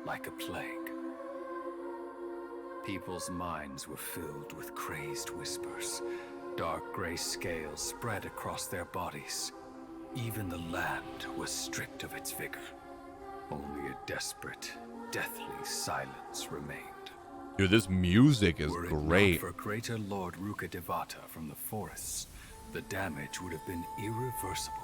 like a plague. People's minds were filled with crazed whispers. Dark gray scales spread across their bodies. Even the land was stripped of its vigor. Only a desperate, deathly silence remained. Dude, this music is Were it great. not for greater Lord Ruka Devata from the forests, the damage would have been irreversible.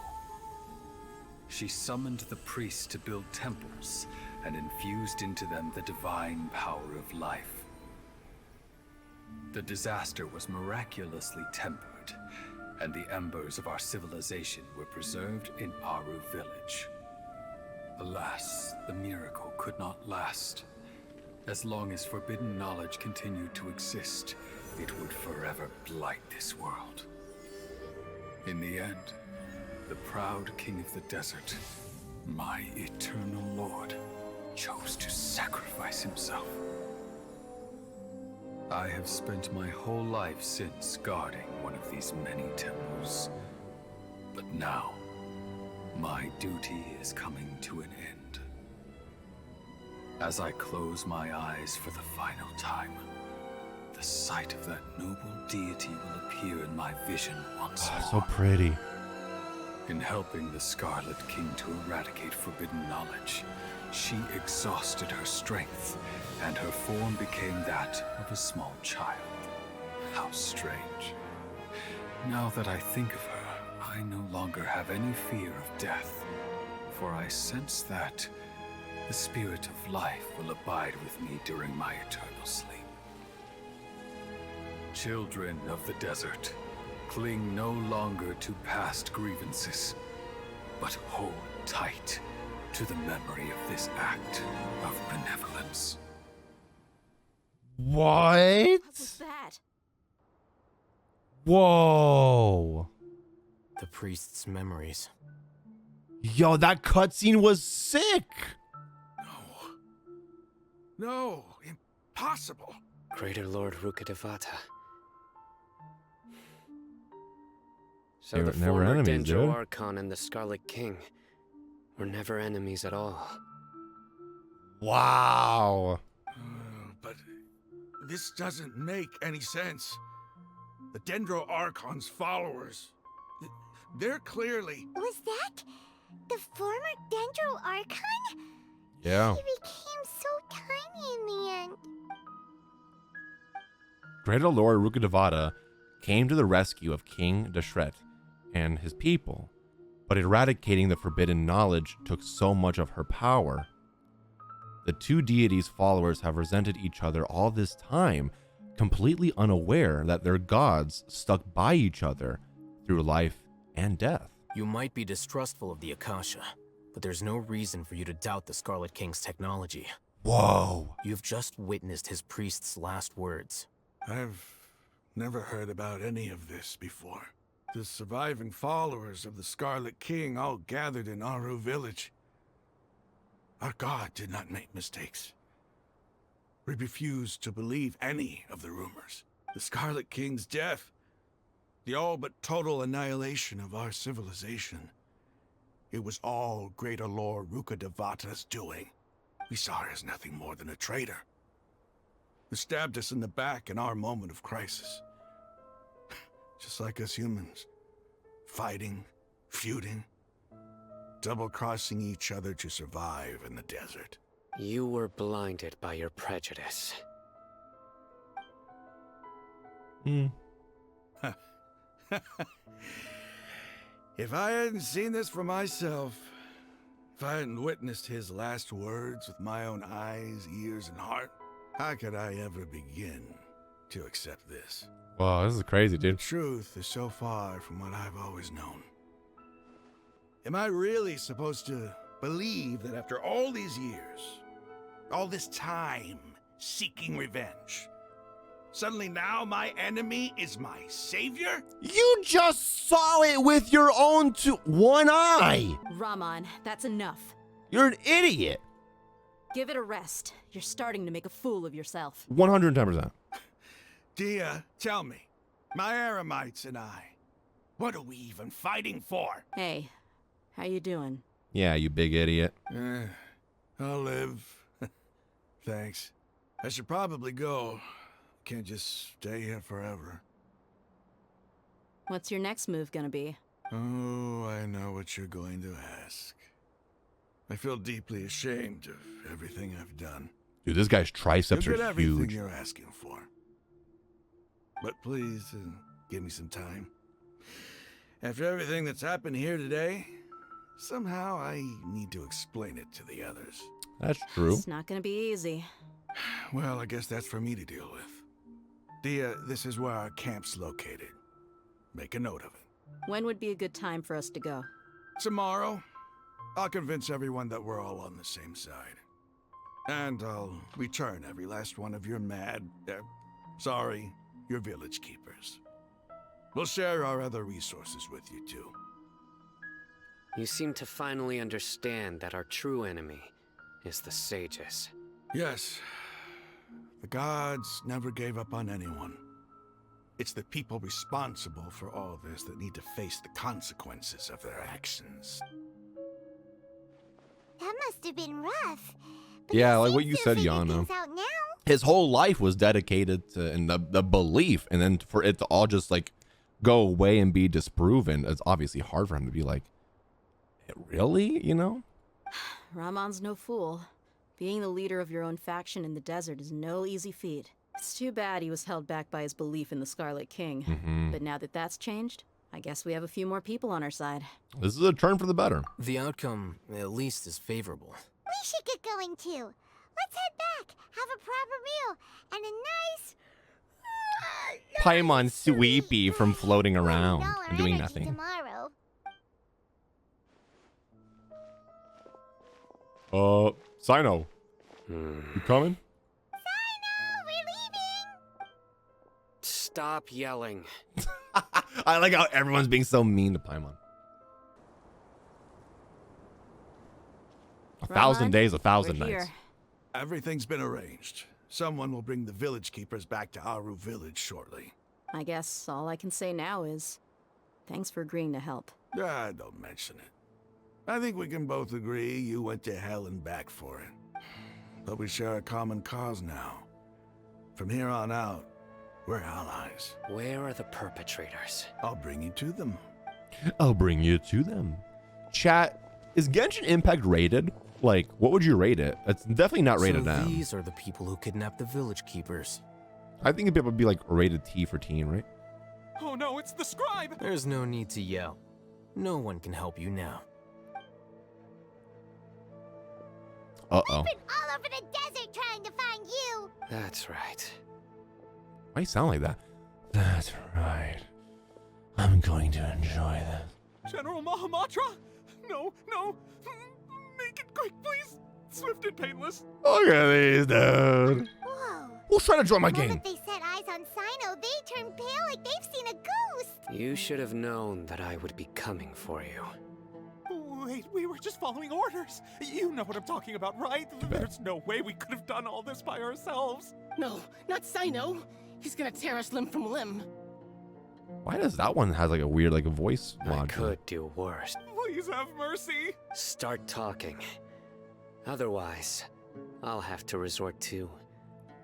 She summoned the priests to build temples and infused into them the divine power of life. The disaster was miraculously tempered, and the embers of our civilization were preserved in Aaru village. Alas, the miracle could not last. As long as forbidden knowledge continued to exist, it would forever blight this world. In the end, the proud king of the desert, my eternal lord, chose to sacrifice himself. I have spent my whole life since guarding one of these many temples. But now, my duty is coming to an end. As I close my eyes for the final time, the sight of that noble deity will appear in my vision once more. So pretty. In helping the Scarlet King to eradicate forbidden knowledge, she exhausted her strength, and her form became that of a small child. How strange. Now that I think of her, I no longer have any fear of death, for I sense that the spirit of life will abide with me during my eternal sleep. Children of the desert, cling no longer to past grievances, but hold tight to the memory of this act of benevolence. What? What's that? Whoa. The priest's memories. Yo, that cutscene was sick. No, impossible. Greater Lord Ruka Devata. So They the were never former enemies, Dendro dude. Archon and the Scarlet King were never enemies at all. Wow. But this doesn't make any sense. The Dendro Archon's followers, they're clearly... Was that the former Dendro Archon? Yeah. He became so tiny in the end. Greater Lord Ruka Devata came to the rescue of King Deshret and his people, but eradicating the forbidden knowledge took so much of her power. The two deities' followers have resented each other all this time, completely unaware that their gods stuck by each other through life and death. You might be distrustful of the Akasha, but there's no reason for you to doubt the Scarlet King's technology. Whoa. You've just witnessed his priest's last words. I've never heard about any of this before. The surviving followers of the Scarlet King all gathered in Aaru village. Our god did not make mistakes. We refused to believe any of the rumors. The Scarlet King's death The all but total annihilation of our civilization. It was all Greater Lord Rukkhadevata's doing. We saw her as nothing more than a traitor, who stabbed us in the back in our moment of crisis. Just like us humans. Fighting, feuding, double-crossing each other to survive in the desert. You were blinded by your prejudice. If I hadn't seen this for myself, if I hadn't witnessed his last words with my own eyes, ears, and heart, how could I ever begin to accept this? Wow, this is crazy, dude. Truth is so far from what I've always known. Am I really supposed to believe that after all these years, all this time seeking revenge, suddenly now my enemy is my savior? You just saw it with your own one eye. Raman, that's enough. You're an idiot. Give it a rest. You're starting to make a fool of yourself. 110%. Dehya, tell me, my Aramites and I, what are we even fighting for? Hey, how you doing? Yeah, you big idiot. I'll live. Thanks. I should probably go. Can't just stay here forever. What's your next move gonna be? Oh, I know what you're going to ask. I feel deeply ashamed of everything I've done. Dude, this guy's triceps You'll get are everything huge. you're asking for. But please, give me some time. After everything that's happened here today, somehow I need to explain it to the others. That's true. It's not gonna be easy. Well, I guess that's for me to deal with. Dehya, this is where our camp's located. Make a note of it. When would be a good time for us to go? Tomorrow, I'll convince everyone that we're all on the same side. And I'll return every last one of your your village keepers. We'll share our other resources with you too. You seem to finally understand that our true enemy is the sages. Yes. The gods never gave up on anyone. It's the people responsible for all this that need to face the consequences of their actions. That must have been rough. Yeah, like what you said, Yana. His whole life was dedicated to and the belief, and then for it to all just like go away and be disproven, it's obviously hard for him to be like, really, you know? Raman's no fool. Being the leader of your own faction in the desert is no easy feat. It's too bad he was held back by his belief in the Scarlet King. But now that that's changed, I guess we have a few more people on our side. This is a turn for the better. The outcome, at least, is favorable. We should get going too. Let's head back, have a proper meal, and a nice... Paimon sweepy from floating around and doing nothing. Tomorrow. Sino. You coming? Stop yelling. I like how everyone's being so mean to Paimon. 1,000 days, 1,000 nights. Everything's been arranged. Someone will bring the village keepers back to Aaru village shortly. I guess all I can say now is thanks for agreeing to help. Don't mention it. I think we can both agree you went to hell and back for it. But we share a common cause now. From here on out, we're allies. Where are the perpetrators? I'll bring you to them. I'll bring you to them. Chat, is Genshin Impact rated? Like, what would you rate it? It's definitely not rated So M. these are the people who kidnapped the village keepers. I think it would be like rated T for teen, right? Oh no, it's the scribe! There's no need to yell. No one can help you now. Uh-oh. We've been all over the desert trying to find you. That's right. Why you sound like that? That's right. I'm going to enjoy this. General Mahamatra? No, no! Make it quick, please! Swift and painless. Look at these, dude. Whoa. Who's trying to join my The game? moment they set eyes on Sino, they turn pale like they've seen a ghost. You should have known that I would be coming for you. Wait, we were just following orders. You know what I'm talking about, right? There's no way we could have done all this by ourselves. No, not Sino. He's gonna tear us limb from limb. Why does that one has like a weird like a voice I mod? could do worse. Please have mercy. Start talking. Otherwise, I'll have to resort to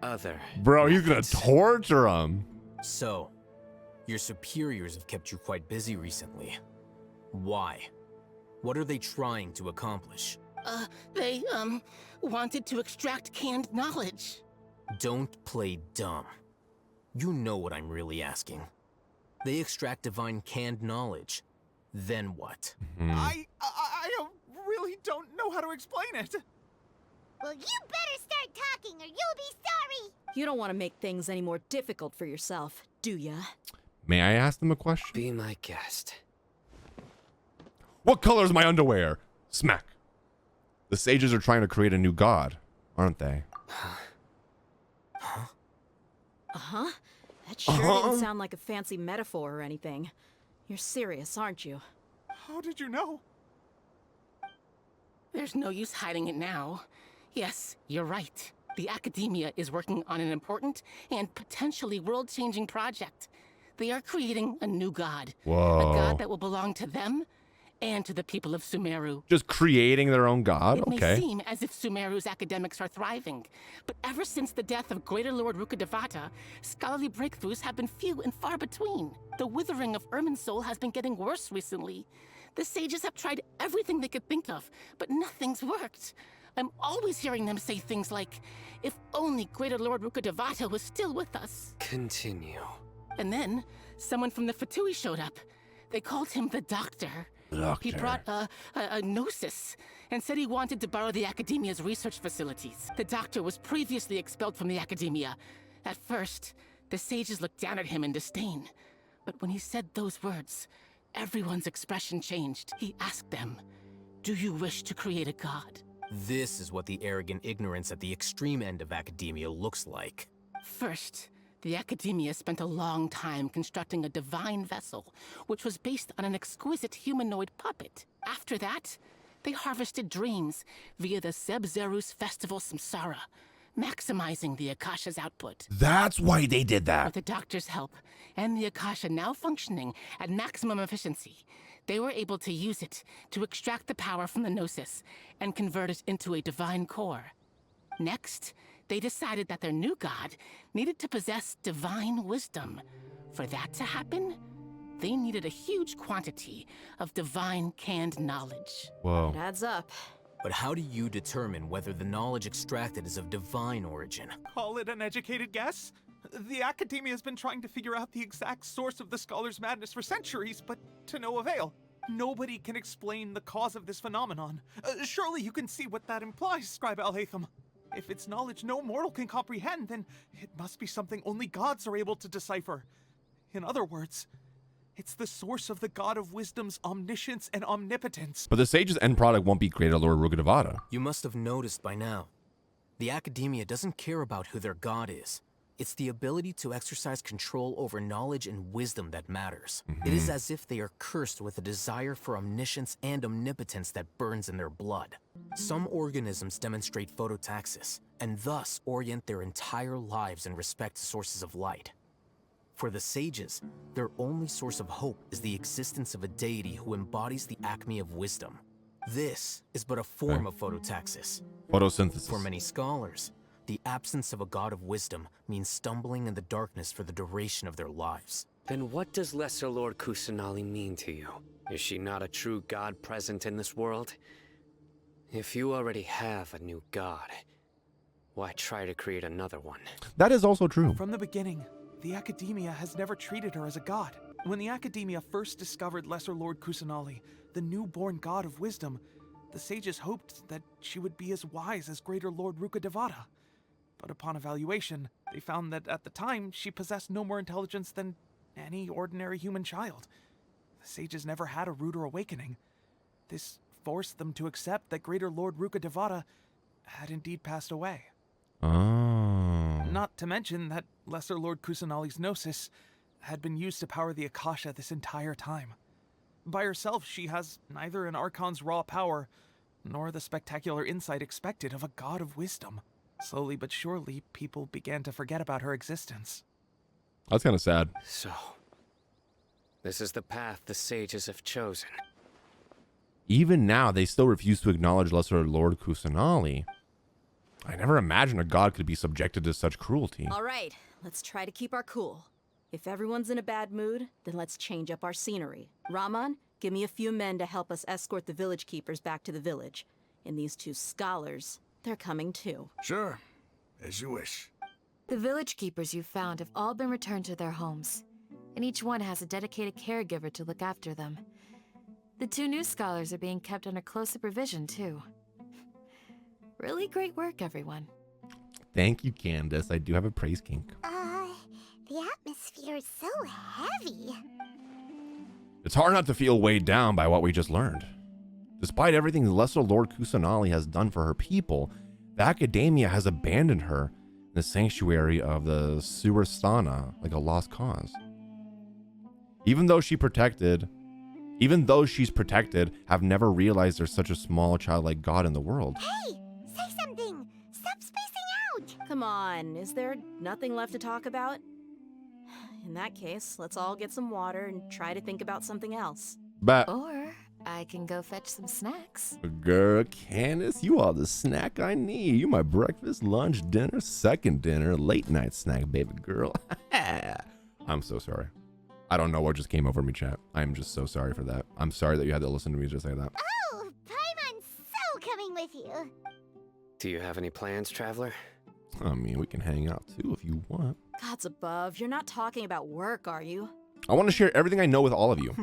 other. Bro, he's gonna torture him. So, your superiors have kept you quite busy recently. Why? What are they trying to accomplish? They, wanted to extract canned knowledge. Don't play dumb. You know what I'm really asking. They extract divine canned knowledge. Then what? I really don't know how to explain it. Well, you better start talking or you'll be sorry. You don't want to make things any more difficult for yourself, do ya? May I ask them a question? Be my guest. What color is my underwear? Smack. The sages are trying to create a new god, aren't they? Uh-huh. That sure didn't sound like a fancy metaphor or anything. You're serious, aren't you? How did you know? There's no use hiding it now. Yes, you're right. The Akademiya is working on an important and potentially world-changing project. They are creating a new god. Whoa. A god that will belong to them and to the people of Sumeru. Just creating their own god? It Okay. may seem as if Sumeru's academics are thriving, but ever since the death of Greater Lord Rukkhadevata, scholarly breakthroughs have been few and far between. The withering of Irminsul has been getting worse recently. The sages have tried everything they could think of, but nothing's worked. I'm always hearing them say things like, if only Greater Lord Rukkhadevata was still with us. Continue. And then, someone from the Fatui showed up. They called him the Doctor. He brought a gnosis and said he wanted to borrow the Akademiya's research facilities. The Doctor was previously expelled from the Akademiya. At first, the sages looked down at him in disdain. But when he said those words, everyone's expression changed. He asked them, do you wish to create a god? This is what the arrogant ignorance at the extreme end of Akademiya looks like. First, the Akademiya spent a long time constructing a divine vessel, which was based on an exquisite humanoid puppet. After that, they harvested dreams via the Sebzerus Festival Samsara, maximizing the Akasha's output. That's why they did that. With the Doctor's help, and the Akasha now functioning at maximum efficiency, they were able to use it to extract the power from the Gnosis and convert it into a divine core. Next, they decided that their new god needed to possess divine wisdom. For that to happen, they needed a huge quantity of divine canned knowledge. Whoa. It adds up. But how do you determine whether the knowledge extracted is of divine origin? Call it an educated guess? The Akademiya has been trying to figure out the exact source of the scholar's madness for centuries, but to no avail. Nobody can explain the cause of this phenomenon. Surely you can see what that implies, Scribe Alhaitham. If it's knowledge no mortal can comprehend, then it must be something only gods are able to decipher. In other words, it's the source of the god of wisdom's omniscience and omnipotence. But the sage's end product won't be Greater Lord Rukkhadevata. You must have noticed by now. The Akademiya doesn't care about who their god is. It's the ability to exercise control over knowledge and wisdom that matters. It is as if they are cursed with a desire for omniscience and omnipotence that burns in their blood. Some organisms demonstrate phototaxis, and thus orient their entire lives in respect to sources of light. For the sages, their only source of hope is the existence of a deity who embodies the acme of wisdom. This is but a form of phototaxis. Photosynthesis. For many scholars, the absence of a god of wisdom means stumbling in the darkness for the duration of their lives. Then what does Lesser Lord Kusanali mean to you? Is she not a true god present in this world? If you already have a new god, why try to create another one? That is also true. From the beginning, the Akademiya has never treated her as a god. When the Akademiya first discovered Lesser Lord Kusanali, the newborn god of wisdom, the sages hoped that she would be as wise as Greater Lord Rukkhadevata. But upon evaluation, they found that at the time, she possessed no more intelligence than any ordinary human child. The sages never had a ruder awakening. This forced them to accept that Greater Lord Rukkhadevata had indeed passed away. Oh. Not to mention that Lesser Lord Kusanali's gnosis had been used to power the Akasha this entire time. By herself, she has neither an Archon's raw power, nor the spectacular insight expected of a god of wisdom. Slowly but surely, people began to forget about her existence. That's kind of sad. So, This is the path the sages have chosen. Even now, they still refuse to acknowledge Lesser Lord Kusanali. I never imagined a god could be subjected to such cruelty. All right, let's try to keep our cool. If everyone's in a bad mood, then let's change up our scenery. Raman, give me a few men to help us escort the village keepers back to the village. And these two scholars, they're coming too. Sure, as you wish. The village keepers you've found have all been returned to their homes, and each one has a dedicated caregiver to look after them. The two new scholars are being kept under close supervision, too. Really great work, everyone. Thank you, Candace. I do have a praise kink. The atmosphere is so heavy. It's hard not to feel weighed down by what we just learned. Despite everything the Lesser Lord Kusanali has done for her people, the Akademiya has abandoned her in the sanctuary of the Surastana like a lost cause. Even though she's protected, have never realized there's such a small childlike god in the world. Hey, say something. Stop spacing out. Come on, is there nothing left to talk about? In that case, let's all get some water and try to think about something else. But Or I can go fetch some snacks. girl, Candace, you are the snack I need. You my breakfast, lunch, dinner, second dinner, late night snack, baby girl. I'm so sorry. I don't know what just came over me, chat. I'm just so sorry for that. I'm sorry that you had to listen to me just say that. Oh, Paimon's so coming with you. Do you have any plans, traveler? I mean, we can hang out too if you want. Gods above, you're not talking about work, are you? I want to share everything I know with all of you.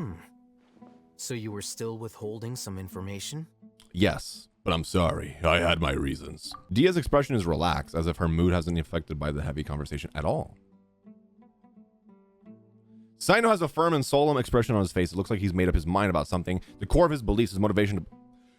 So you were still withholding some information? Yes, but I'm sorry. I had my reasons. Dia's expression is relaxed, as if her mood hasn't been affected by the heavy conversation at all. Sino has a firm and solemn expression on his face. It looks like he's made up his mind about something. The core of his beliefs, his motivation to...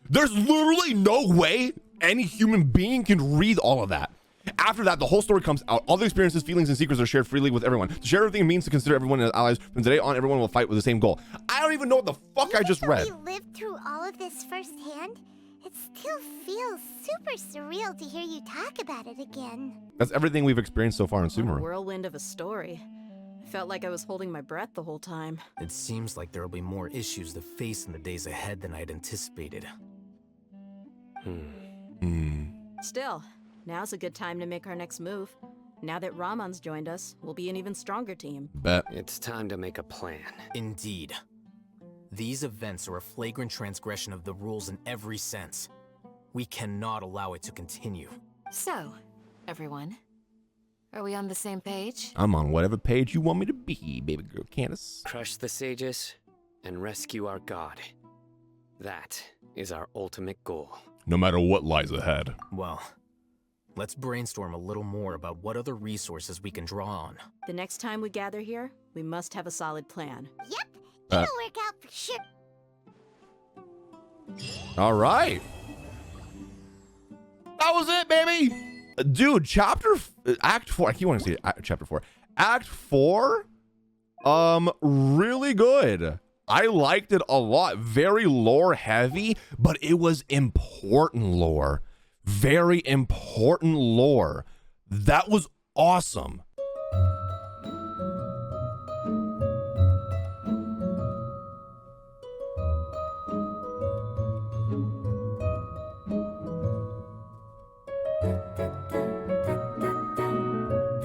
There's literally no way any human being can read all of that. After that, the whole story comes out. All the experiences, feelings, and secrets are shared freely with everyone. To share everything means to consider everyone as allies. From today on, everyone will fight with the same goal. I don't even know what the fuck I just read. We lived through all of this firsthand. It still feels super surreal to hear you talk about it again. That's everything we've experienced so far in A Sumeru. whirlwind of a story. I felt like I was holding my breath the whole time. It seems like there will be more issues to face in the days ahead than I'd anticipated. Still, now's a good time to make our next move. Now that Raman's joined us, we'll be an even stronger team. Bet. It's time to make a plan. Indeed. These events are a flagrant transgression of the rules in every sense. We cannot allow it to continue. So, everyone, are we on the same page? I'm on whatever page you want me to be, baby girl Candace. Crush the sages and rescue our god. That is our ultimate goal. No matter what lies ahead. Well, let's brainstorm a little more about what other resources we can draw on. The next time we gather here, we must have a solid plan. Yep, it'll work out for sure. All right. That was it, baby. Dude, Act 4. I keep wanting to say Chapter 4. Act 4, really good. I liked it a lot. Very lore heavy, but it was important lore. Very important lore. That was awesome.